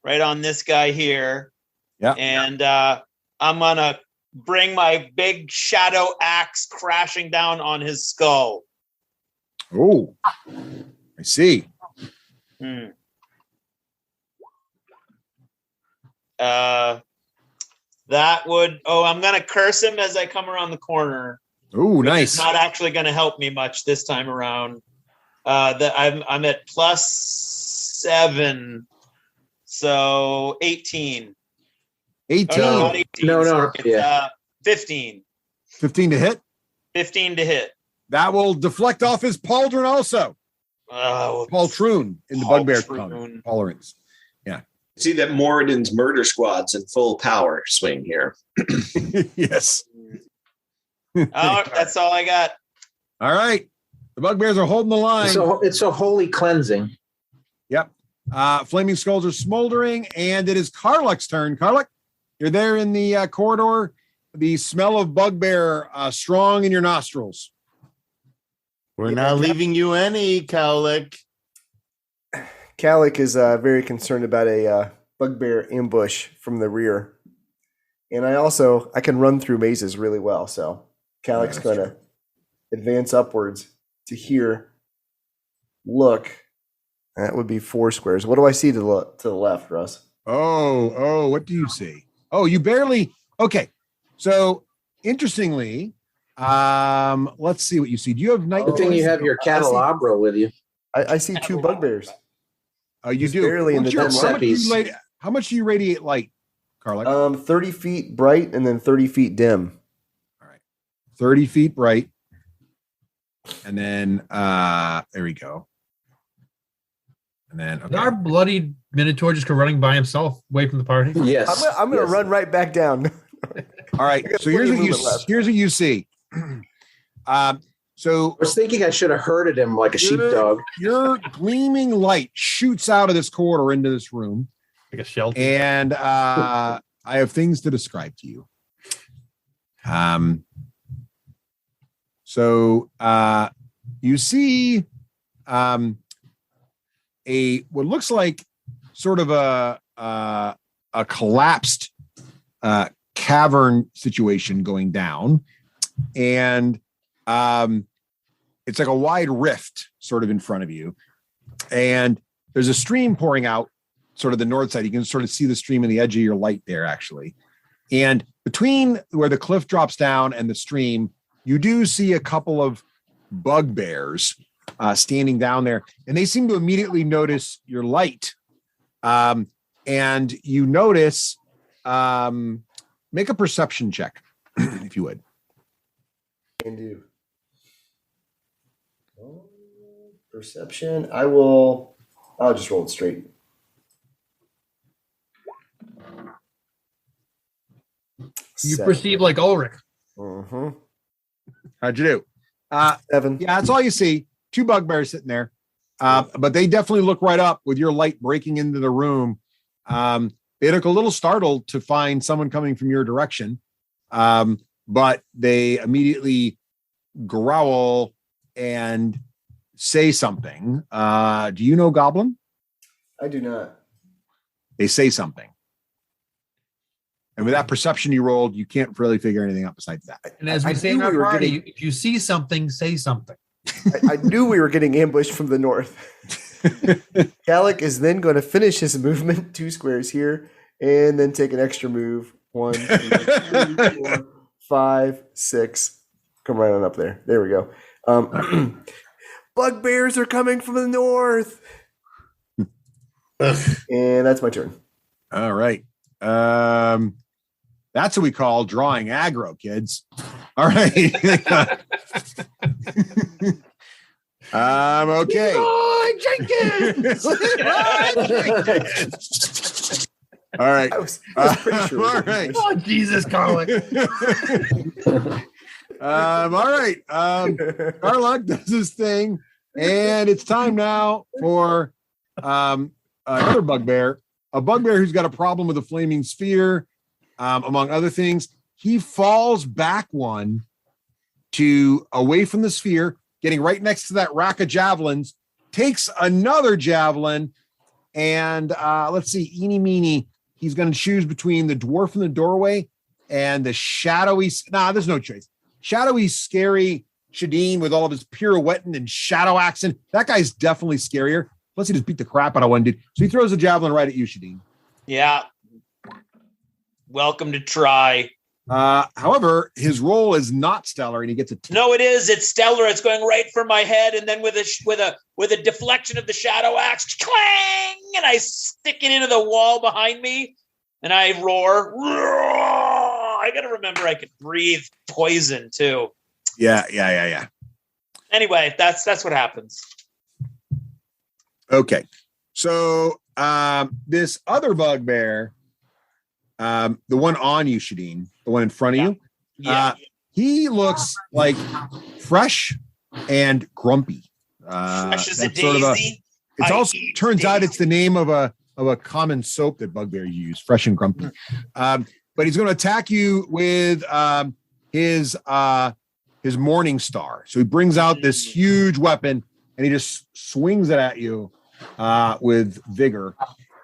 Right on this guy here. Yeah. And I'm going to bring my big shadow axe crashing down on his skull. Oh, I see. That would. Oh, I'm gonna curse him as I come around the corner. Oh, nice. It's not actually going to help me much this time around. That I'm at +7, so 18. 18. Oh, no, not 18. No, sorry. It's, yeah. 15. 15 to hit. 15 to hit. That will deflect off his pauldron also. Oh, Poltroon in the bugbear Poltroon. tongue. Tolerance. See that Moradin's murder squad's in full power swing here. Yes. Oh, that's all I got. All right. The bugbears are holding the line. So it's a holy cleansing. Yep. Flaming skulls are smoldering, and it is Karluk's turn. Karluk, you're there in the corridor. The smell of bugbear strong in your nostrils. We're not leaving you any, Cowlick. Calic is very concerned about a bugbear ambush from the rear. And I can run through mazes really well. So Calic's going to advance upwards to here. Look. That would be 4 squares. What do I see to the left, Russ? Oh, what do you see? Oh, you barely. Okay. So interestingly, let's see what you see. Do you have night? Good thing you have your candelabra with you. I see 2 bugbears. Oh, you Just do. barely in the dim light. How much do you radiate light, Karluk? 30 feet bright and then 30 feet dim. All right. 30 feet bright. And then there we go. And then Did our bloody Minotaur just go running by himself away from the party? Yes. I'm going to run right back down. All right. So here's what you see. So I was thinking I should have herded him like a sheepdog. Your gleaming light shoots out of this corridor into this room. Like a shelter. And I have things to describe to you. So you see what looks like sort of a collapsed cavern situation going down, and it's like a wide rift sort of in front of you, and there's a stream pouring out sort of the north side. You can sort of see the stream in the edge of your light there, actually. And between where the cliff drops down and the stream, you do see a couple of bugbears standing down there, and they seem to immediately notice your light. And you notice, make a perception check, if you would. Can do. Perception. I'll just roll it straight. You perceive like Ulrich. Mm-hmm. How'd you do? 7. Yeah, that's all you see. 2 bugbears sitting there. But they definitely look right up with your light breaking into the room. They look a little startled to find someone coming from your direction. But they immediately growl and say something. Do you know Goblin? I do not. They say something. And with that perception you rolled, you can't really figure anything out besides that. And as we say in our party, if you see something, say something. I knew we were getting ambushed from the north. Calic is then going to finish his movement 2 squares here and then take an extra move. 1, 2, 3, 4, 5, 6. Come right on up there. There we go. Bugbears are coming from the north. And that's my turn. All right. That's what we call drawing aggro, kids. All right. Okay. Leroy Jenkins! All right. I was pretty sure. All right. Oh, Jesus, Carlin. All right. Carluck does his thing, and it's time now for another bugbear. A bugbear who's got a problem with a flaming sphere, among other things. He falls back one to away from the sphere, getting right next to that rack of javelins, takes another javelin, and let's see, eeny meeny, he's going to choose between the dwarf in the doorway and the shadowy, there's no choice. Shadowy, scary Shadeen with all of his pirouetting and shadow accent. That guy's definitely scarier. Plus he just beat the crap out of one dude. So he throws a javelin right at you, Shadeen. Yeah. Welcome to try. However, his roll is not stellar, and he gets a 10. No, it is. It's stellar. It's going right for my head, and then with a deflection of the shadow axe, clang, and I stick it into the wall behind me, and I roar. I got to remember I could breathe poison too. Yeah. Anyway, that's what happens. Okay, so this other bugbear, the one on you, Shadeen, the one in front of you, he looks like fresh and grumpy. Fresh as a that's sort of daisy. It's I also eat turns out daisy. it's the name of a common soap that bugbears use, fresh and grumpy. But he's going to attack you with his morning star. So he brings out this huge weapon and he just swings it at you with vigor,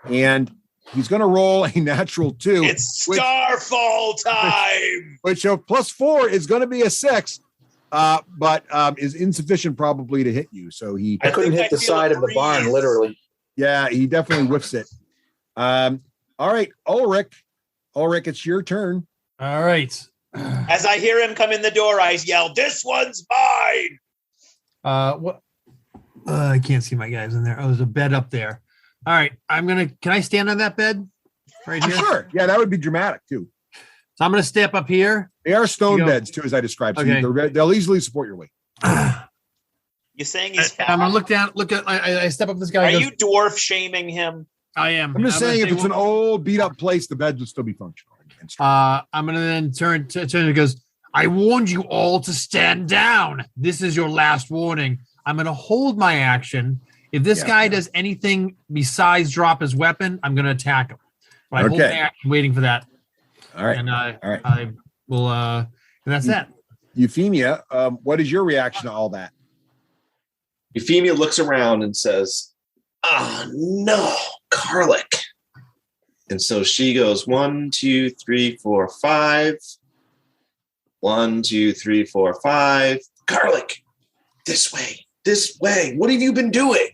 and he's going to roll a natural 2. It's Starfall time. Which plus 4 is going to be a 6, but is insufficient probably to hit you. So I couldn't hit the side of the barn, literally. Yeah, he definitely whiffs it. All right, Ulrich, it's your turn. All right. As I hear him come in the door, I yell, "This one's mine!" What? I can't see my guys in there. Oh, there's a bed up there. All right. Can I stand on that bed right here? Sure. Yeah, that would be dramatic too. So I'm going to step up here. They are stone You go. beds too, as I described. So Okay. they'll easily support your weight. You saying he's And I'm going to look down. I step up this guy. Are he you goes, dwarf shaming him? I am. I'm just gonna saying, if say, it's an old beat up place, the beds would still be functional. I'm going to then turn and goes, I warned you all to stand down. This is your last warning. I'm going to hold my action. If this guy does anything besides drop his weapon, I'm going to attack him. But I hold my action waiting for that. All right. And I will, and that's that. Euphemia, what is your reaction to all that? Euphemia looks around and says, no, Carlick. And so she goes 1, 2, 3, 4, 5. 1, 2, 3, 4, 5. Carlick, this way. What have you been doing?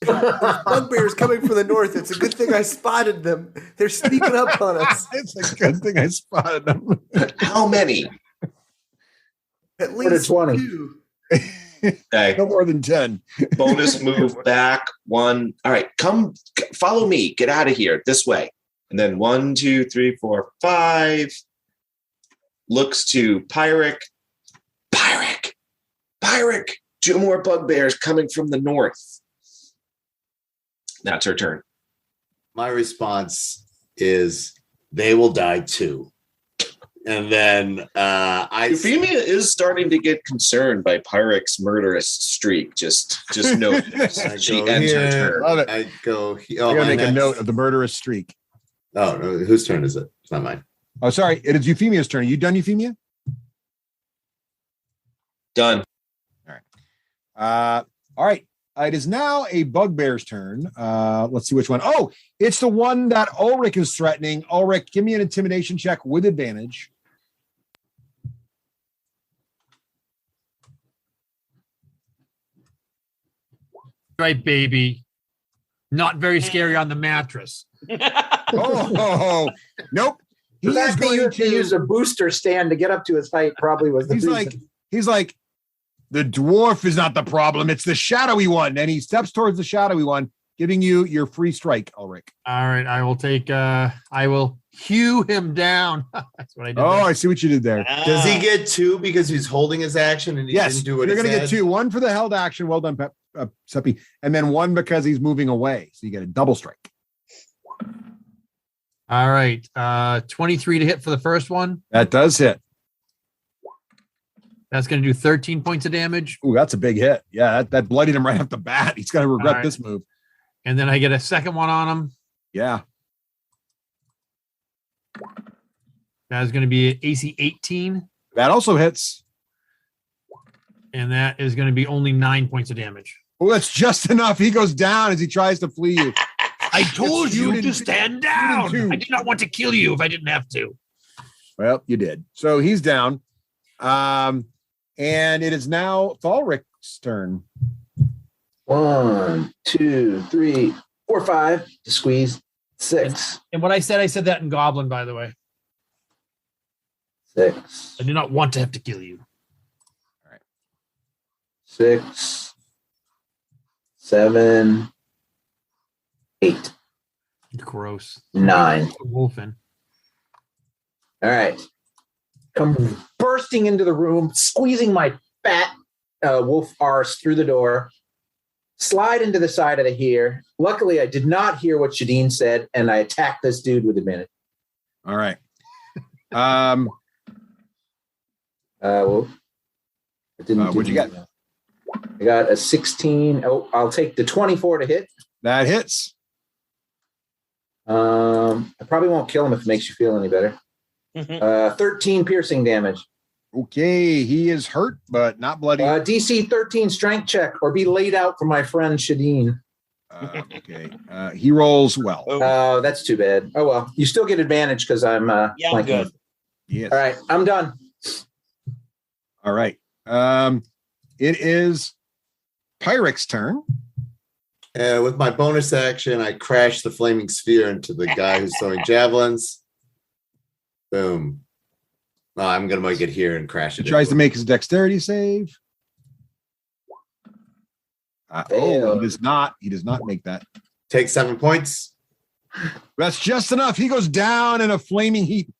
Bugbears coming from the north. It's a good thing I spotted them. They're sneaking up on us. It's a good thing I spotted them. How many? At least 20. 2. Okay. No more than 10. Bonus move back 1. All right, come follow me. Get out of here this way. And then 1, 2, 3, 4, 5. Looks to Pyric. Pyric. 2 more bugbears coming from the north. That's her turn. My response is they will die too. And then Euphemia is starting to get concerned by Pyric's murderous streak. Just note this. She ends her turn. Love it. I go. I gotta make a note of the murderous streak. Oh, no, whose turn is it? It's not mine. Oh, sorry. It is Euphemia's turn. Are you done, Euphemia? Done. All right. It is now a bugbear's turn. Let's see which one. Oh, it's the one that Ulrich is threatening. Ulrich, give me an intimidation check with advantage. Right, baby. Not very scary on the mattress. Oh, nope. The He is fact that you going have to use a booster stand to get up to his height probably was the reason. He's like, The dwarf is not the problem. It's the shadowy one. And he steps towards the shadowy one, giving you your free strike, Ulrich. All right, I will take. I will hew him down. That's what I did. Oh, there. I see what you did there. Does he get 2 because he's holding his action and he Yes, didn't do what you're he going to said? get 2. 1 for the held action. Well done, Seppi. And then 1 because he's moving away. So you get a double strike. All right, 23 to hit for the first one. That does hit. That's going to do 13 points of damage. Ooh, that's a big hit. Yeah, that bloodied him right off the bat. He's going to regret right. this move. And then I get a second one on him. Yeah. That is going to be AC 18. That also hits. And that is going to be only 9 points of damage. Oh, that's just enough. He goes down as he tries to flee you. I told you to stand down. two. I did not want to kill you if I didn't have to. Well, you did. So he's down. And it is now Thalric's turn. 1, 2, 3, 4, 5 to squeeze. 6, And what I said that in Goblin, by the way. 6, I do not want to have to kill you. 6, 7, 8, Gross. 9. Wolfen. All right. Come bursting into the room, squeezing my fat wolf arse through the door, slide into the side of the here. Luckily, I did not hear what Shadeen said, and I attacked this dude with advantage. All right. Well, I didn't. What'd you get? I got a 16. Oh, I'll take the 24 to hit. That hits. I probably won't kill him if it makes you feel any better. 13 piercing damage. Okay, he is hurt, but not bloody. DC 13 strength check or be laid out for my friend Shadeen. Okay, he rolls well. Oh, that's too bad. Oh, well, you still get advantage because I'm I'm flanking. good. Yes. All right, I'm done. All right. It is Pyrrhic's turn. With my bonus action, I crash the flaming sphere into the guy who's throwing javelins. Boom. Oh, I'm going to make it here and crash He it. tries to make his dexterity save. He does not. He does not make that. Take 7 points. That's just enough. He goes down in a flaming heap.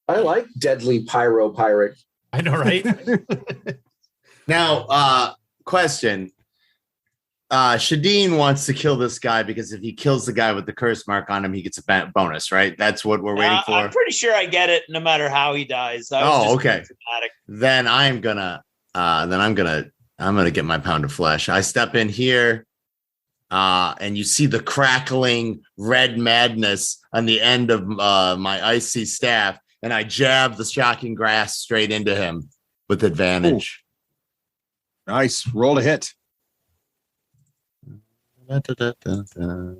I like deadly pyro pirate. I know, right? Now, question. Shadeen wants to kill this guy because if he kills the guy with the curse mark on him, he gets a bonus, right? That's what we're waiting for. I'm pretty sure I get it no matter how he dies. Okay. Then I'm gonna get my pound of flesh. I step in here, and you see the crackling red madness on the end of my icy staff, and I jab the shocking grass straight into him with advantage. Ooh. Nice. Roll a hit.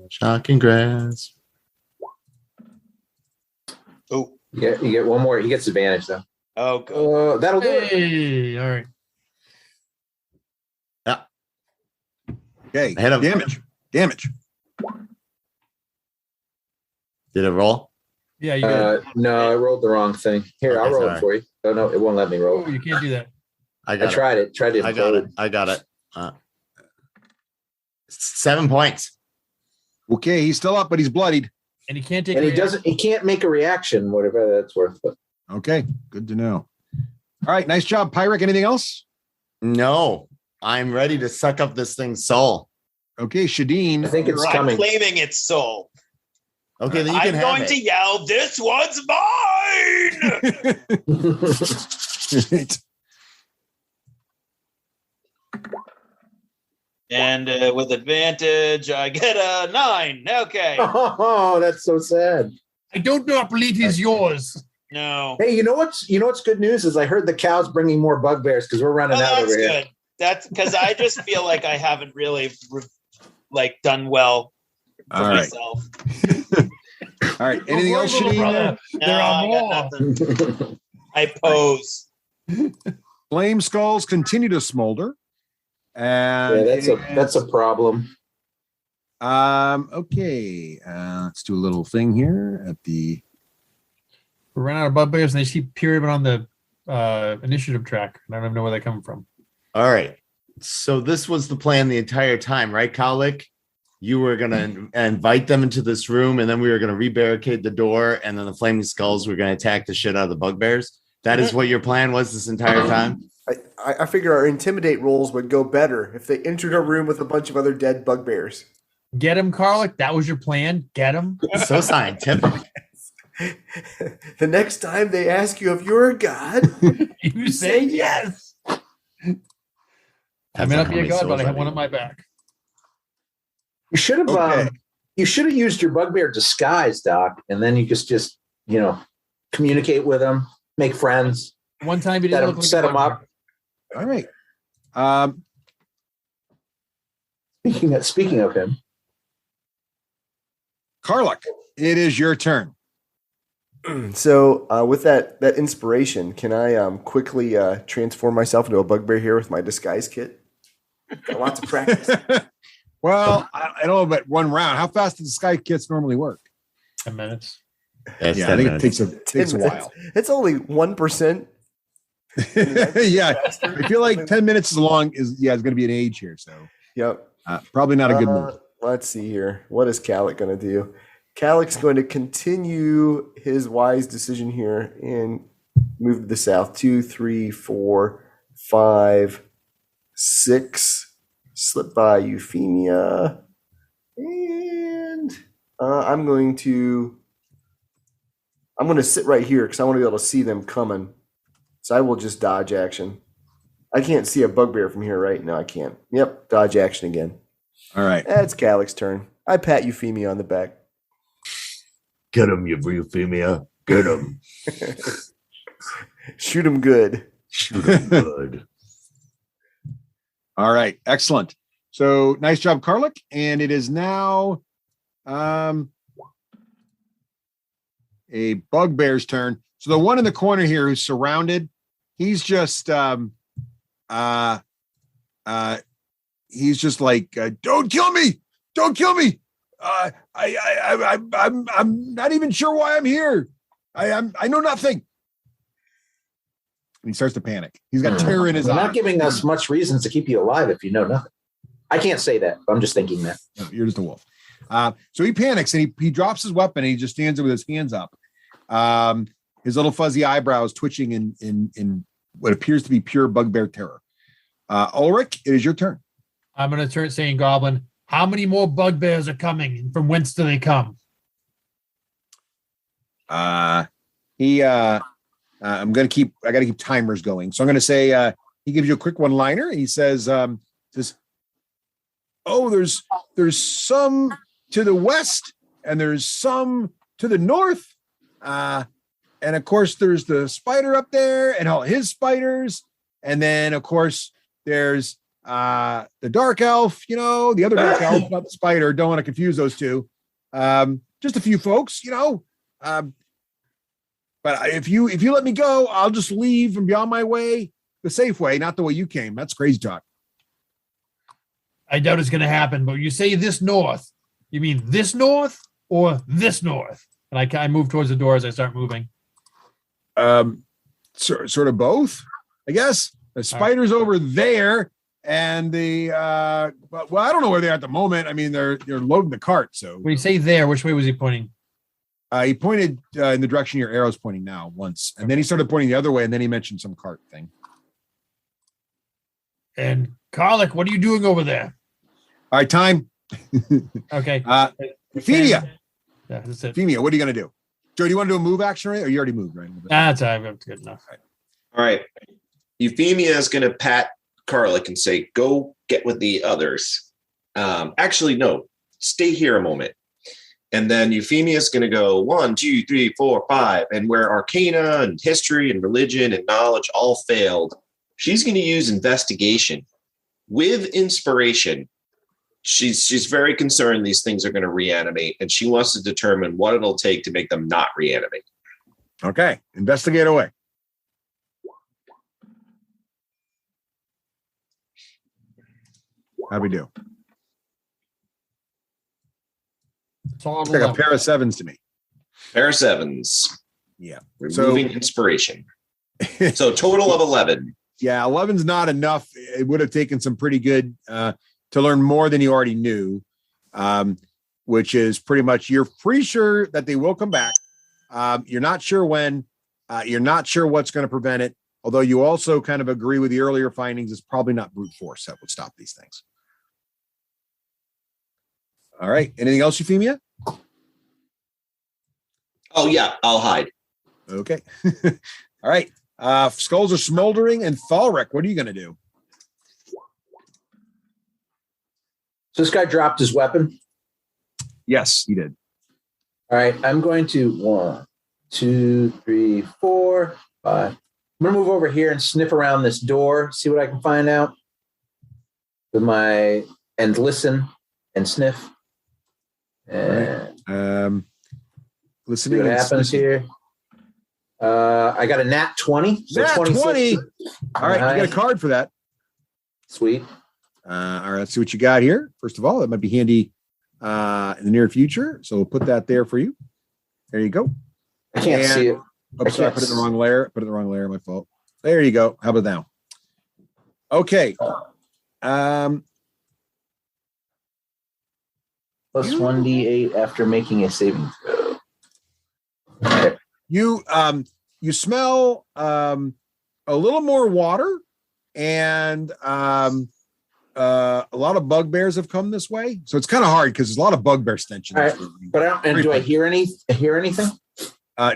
Shocking grass. Oh, You get one more. He gets advantage though. Oh, good. That'll do it. Hey, all right. Yeah. Okay. Hit him. Damage. Did it roll? Yeah, you got No, I rolled the wrong thing. Here, Okay, I'll roll sorry. it for you. Oh no, it won't let me roll. Oh, you can't do that. I I tried it. Tried it. I got it. 7 points. Okay, he's still up, but he's bloodied. And he can't take And he a- doesn't. He can't make a reaction, whatever that's worth. But Okay, good to know. All right, nice job, Pyrrhic. Anything else? No, I'm ready to suck up this thing's soul. Okay, Shadeen. I think it's you're up. I'm coming. claiming its soul. Okay, then you I'm can have going it. to yell, "This one's mine!" Right. And with advantage, I get a 9. Okay. Oh, that's so sad. I don't not believe he's yours. No. Hey, you know what's good news is I heard the cows bringing more bugbears because we're running Oh, out that's over here. good. That's because I just feel like I haven't really done well for All right. myself. All right. Anything else, Little Shadeen? brother, No, there are I more. got nothing. I pose. Flame skulls continue to smolder. Yeah, And that's a problem. okay. Let's do a little thing here at the We ran out of bugbears and they just keep appearing on the initiative track. I don't even know where they come from. All right. So this was the plan the entire time, right, Cowlick? You were going to invite them into this room, and then we were going to re-barricade the door, and then the flaming skulls were going to attack the shit out of the bugbears. That is what your plan was this entire time? I figure our intimidate rolls would go better if they entered a room with a bunch of other dead bugbears. Get him, Karlik. That was your plan. Get him. So scientific. The next time they ask you if you're a god, you say yes. I may not be a god, but I have one on my back. You should have Okay. You should have used your bugbear disguise, Doc, and then you just communicate with them, make friends. One time you didn't look like set a them up. All right. Speaking of him, Karluk, it is your turn. So with that inspiration, can I quickly transform myself into a bugbear here with my disguise kit? Got lots of practice. Well, I don't know about one round. How fast does the sky kits normally work? 10 minutes. That's Yeah, I think it takes a 10 while. It's only 1%. Yeah, I feel like 10 minutes is long. It's going to be an age here, so Yep. probably not a good move. Let's see here. What is Calic going to do? Calic's going to continue his wise decision here and move to the south. 2, 3, 4, 5, 6. Slip by Euphemia. And I'm going to sit right here because I want to be able to see them coming. So I will just dodge action. I can't see a bugbear from here, right? No, I can't. Yep, dodge action again. All right. That's Calic's turn. I pat Euphemia on the back. Get him, you Euphemia. Get him. Shoot him good. Shoot him good. All right. Excellent. So nice job, Karlik. And it is now a bugbear's turn. So the one in the corner here who's surrounded, he's just he's just like, don't kill me. Don't kill me. I'm not even sure why I'm here. I know nothing. And he starts to panic. He's got terror in his You're eyes. not giving us much reasons to keep you alive if you know nothing. I can't say that. I'm just thinking that. No, you're just a wolf. So he panics and he drops his weapon and he just stands there with his hands up. His little fuzzy eyebrows twitching in what appears to be pure bugbear terror. Ulrich, it is your turn. I'm going to turn saying Goblin. How many more bugbears are coming and from whence do they come? I got to keep timers going. So I'm going to say, he gives you a quick one-liner. He says, oh, there's some to the west and there's some to the north. And of course there's the spider up there and all his spiders. And then of course there's the dark elf, the other dark elf, not the spider. Don't want to confuse those two. Just a few folks, but if you let me go, I'll just leave and be on my way the safe way, not the way you came. That's crazy talk. I doubt it's going to happen, but you say this north. You mean this north or this north? And I move towards the door as I start moving. Sort of both, I guess. The spider's over there, and the well, I don't know where they are at the moment. I mean, they're loading the cart. So when you say there, which way was he pointing? He pointed in the direction your arrow's pointing now once, and then he started pointing the other way, and then he mentioned some cart thing. And Karlik, what are you doing over there? All right, time. Okay. Euphemia. Yeah, that's it. Euphemia, what are you going to do? Joe, do you want to do a move action, right? Or you already moved, right? That's good enough. All right. Euphemia is going to pat Karlik and say, go get with the others. Actually, no, stay here a moment. And then Euphemia is going to go 1, 2, 3, 4, 5. And where arcana and history and religion and knowledge all failed, she's going to use investigation with inspiration. She's very concerned these things are going to reanimate, and she wants to determine what it'll take to make them not reanimate. Okay, investigate away. How'd we do? It's all Looks like a pair of sevens to me. Pair of sevens. Yeah. Removing inspiration. So total of 11. Yeah, 11's not enough. It would have taken some pretty good to learn more than you already knew, which is pretty much you're pretty sure that they will come back. You're not sure when. You're not sure what's going to prevent it, although you also kind of agree with the earlier findings. It's probably not brute force that would stop these things. All right. Anything else, Euphemia? Oh, yeah, I'll hide. Okay. All right. Skulls are smoldering. And Thalric, what are you going to do? So this guy dropped his weapon. Yes, he did. All right, I'm going to 1, 2, 3, 4, 5. I'm going to move over here and sniff around this door, see what I can find out with and listen and sniff. And listening. See what happens here. I got a nat 20. So nat 20. All right, you got a card for that. Sweet. All right, let's see what you got here. First of all, that might be handy in the near future. So we'll put that there for you. There you go. I can't see it. Oh, sorry, I put it in the wrong layer. Put it in the wrong layer. My fault. There you go. How about now? Okay. Plus 1d8 after making a saving throw. You smell a little more water, and a lot of bugbears have come this way. So it's kind of hard because there's a lot of bugbear stench in this room. But do I hear anything?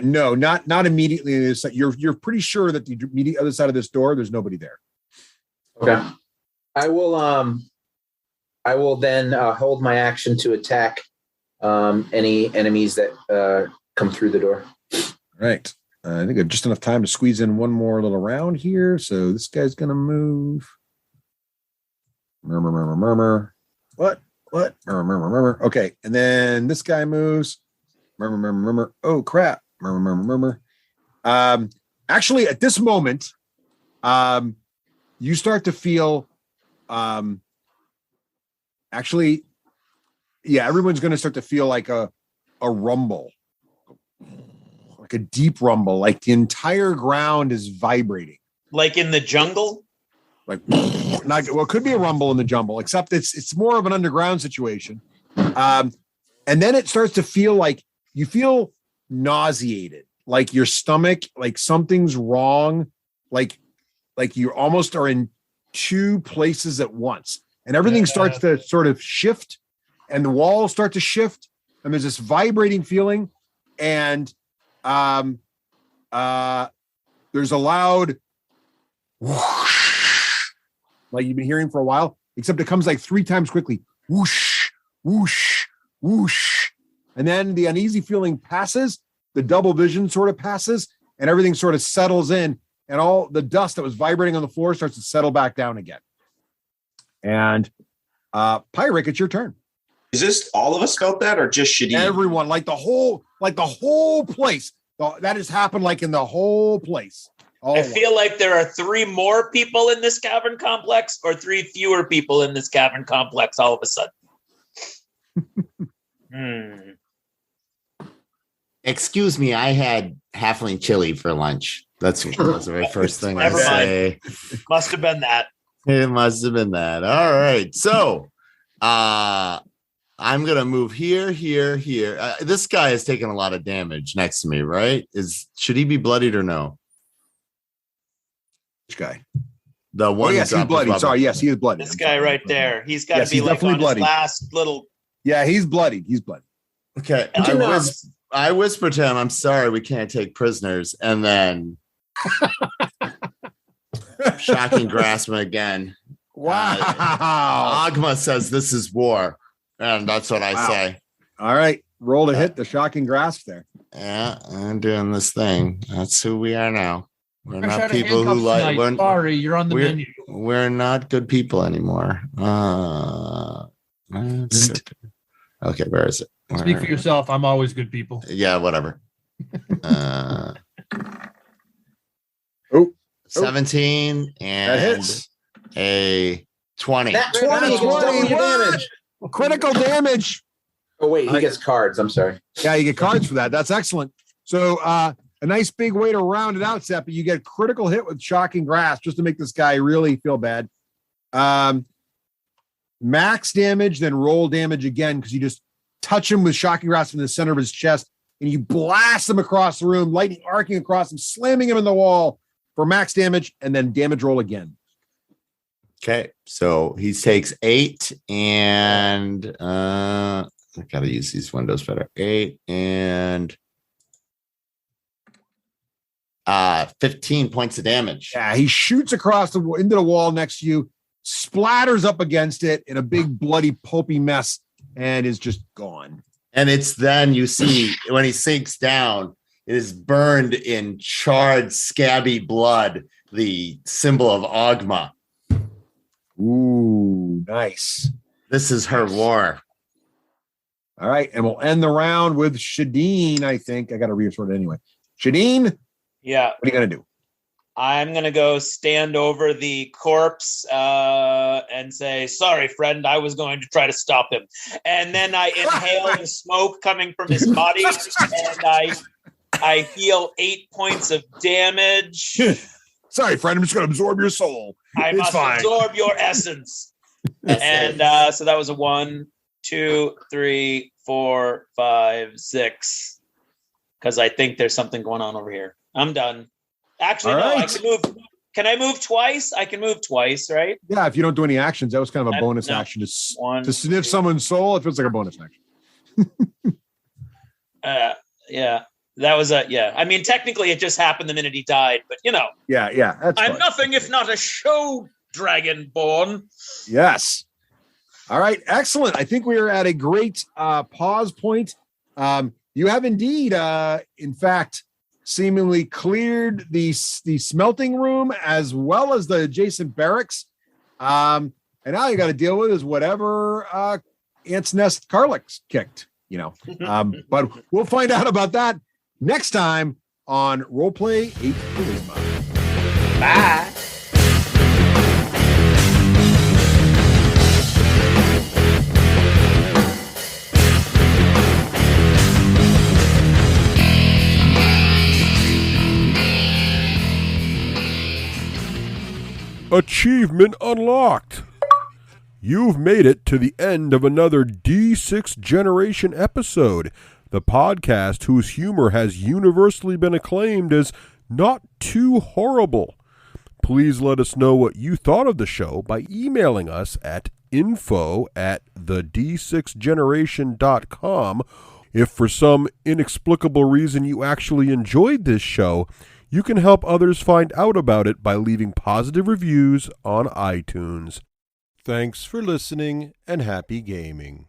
No, not immediately. You're pretty sure that the immediate other side of this door, there's nobody there. Okay. I will then hold my action to attack any enemies that come through the door. All right. I think I have just enough time to squeeze in one more little round here. So this guy's going to move. Murmur. What? Murmur. Okay. And then this guy moves. Murmur. Oh, crap. Murmur. Actually, at this moment, you start to feel, everyone's going to start to feel like a rumble, like a deep rumble, like the entire ground is vibrating. Like in the jungle? Like, it could be a rumble in the jungle, except it's more of an underground situation. And then it starts to feel like you feel nauseated, like your stomach, like something's wrong, like you almost are in two places at once, and everything starts to sort of shift, and the walls start to shift, and there's this vibrating feeling, and there's a loud whoosh, like you've been hearing for a while, except it comes like 3 times quickly. Whoosh, whoosh, whoosh. And then the uneasy feeling passes, the double vision sort of passes, and everything sort of settles in, and all the dust that was vibrating on the floor starts to settle back down again. And Pyric, it's your turn. Is this all of us felt that, or just Shadid? Everyone, like the whole place. That has happened like in the whole place. I feel like there are 3 more people in this cavern complex, or 3 fewer people in this cavern complex all of a sudden. Excuse me, I had halfling chili for lunch. That's the very first thing I Never say. Must have been that. It must have been that. All right. So I'm going to move here. This guy has taken a lot of damage next to me, right? Should he be bloodied or no? Which guy? The one. Oh, yes, he's bloodied. Sorry, yes, he is bloodied. This guy right there. He's got to be like on his last little. Yeah, he's bloodied. Okay. I whispered to him, I'm sorry, we can't take prisoners. And then shocking grasp him again. Wow. Agma says this is war. And that's what I say. All right. Roll to hit the shocking grasp there. Yeah, I'm doing this thing. That's who we are now. We're not people who like. Sorry, you're on the menu. We're not good people anymore. Okay, where is it? Speak for yourself. I'm always good people. Yeah, whatever. 17 and that hits. A 20. That 20 gets double your damage. Critical damage. Oh, wait, he gets cards. I'm sorry. Yeah, you get cards for that. That's excellent. So a nice big way to round it out, Seth, but you get critical hit with shocking grasp just to make this guy really feel bad. Max damage, then roll damage again because you just touch him with shocking grasp in the center of his chest and you blast him across the room, lightning arcing across him, slamming him in the wall for max damage, and then damage roll again. Okay, so he takes 8 and I gotta use these windows better. 8 and 15 points of damage. Yeah, he shoots across into the wall next to you, splatters up against it in a big bloody pulpy mess, and is just gone. And it's then you see when he sinks down, it is burned in charred, scabby blood, the symbol of Ogma. Ooh, nice. This is her war. All right, and we'll end the round with Shadeen, I think. I got to reassort it anyway. Shadeen, Yeah. what are you going to do? I'm going to go stand over the corpse and say, sorry, friend, I was going to try to stop him. And then I inhale the smoke coming from his body, and I heal 8 points of damage. Sorry, friend, I'm just going to absorb your soul. I must absorb your essence. And so that was a 1, 2, 3, 4, 5, 6. Because I think there's something going on over here. I'm done. Actually, All no, right. I can move. Can I move twice? I can move twice, right? Yeah, if you don't do any actions, that was kind of a bonus No. action to One, sniff 2. someone's soul. It feels like a bonus action. Yeah. That was I mean, technically it just happened the minute he died, but Yeah, that's I'm fine. nothing if not a show dragonborn. Yes. All right, excellent. I think we are at a great pause point. You have indeed, in fact, seemingly cleared the smelting room as well as the adjacent barracks. And now you got to deal with is whatever Ant's Nest Carlick's kicked, But we'll find out about that next time on Roleplay 8 Charisma. Bye. Achievement unlocked. You've made it to the end of another D6 Generation episode, the podcast whose humor has universally been acclaimed as not too horrible. Please let us know what you thought of the show by emailing us at info@d6generation.com. If for some inexplicable reason you actually enjoyed this show, you can help others find out about it by leaving positive reviews on iTunes. Thanks for listening and happy gaming.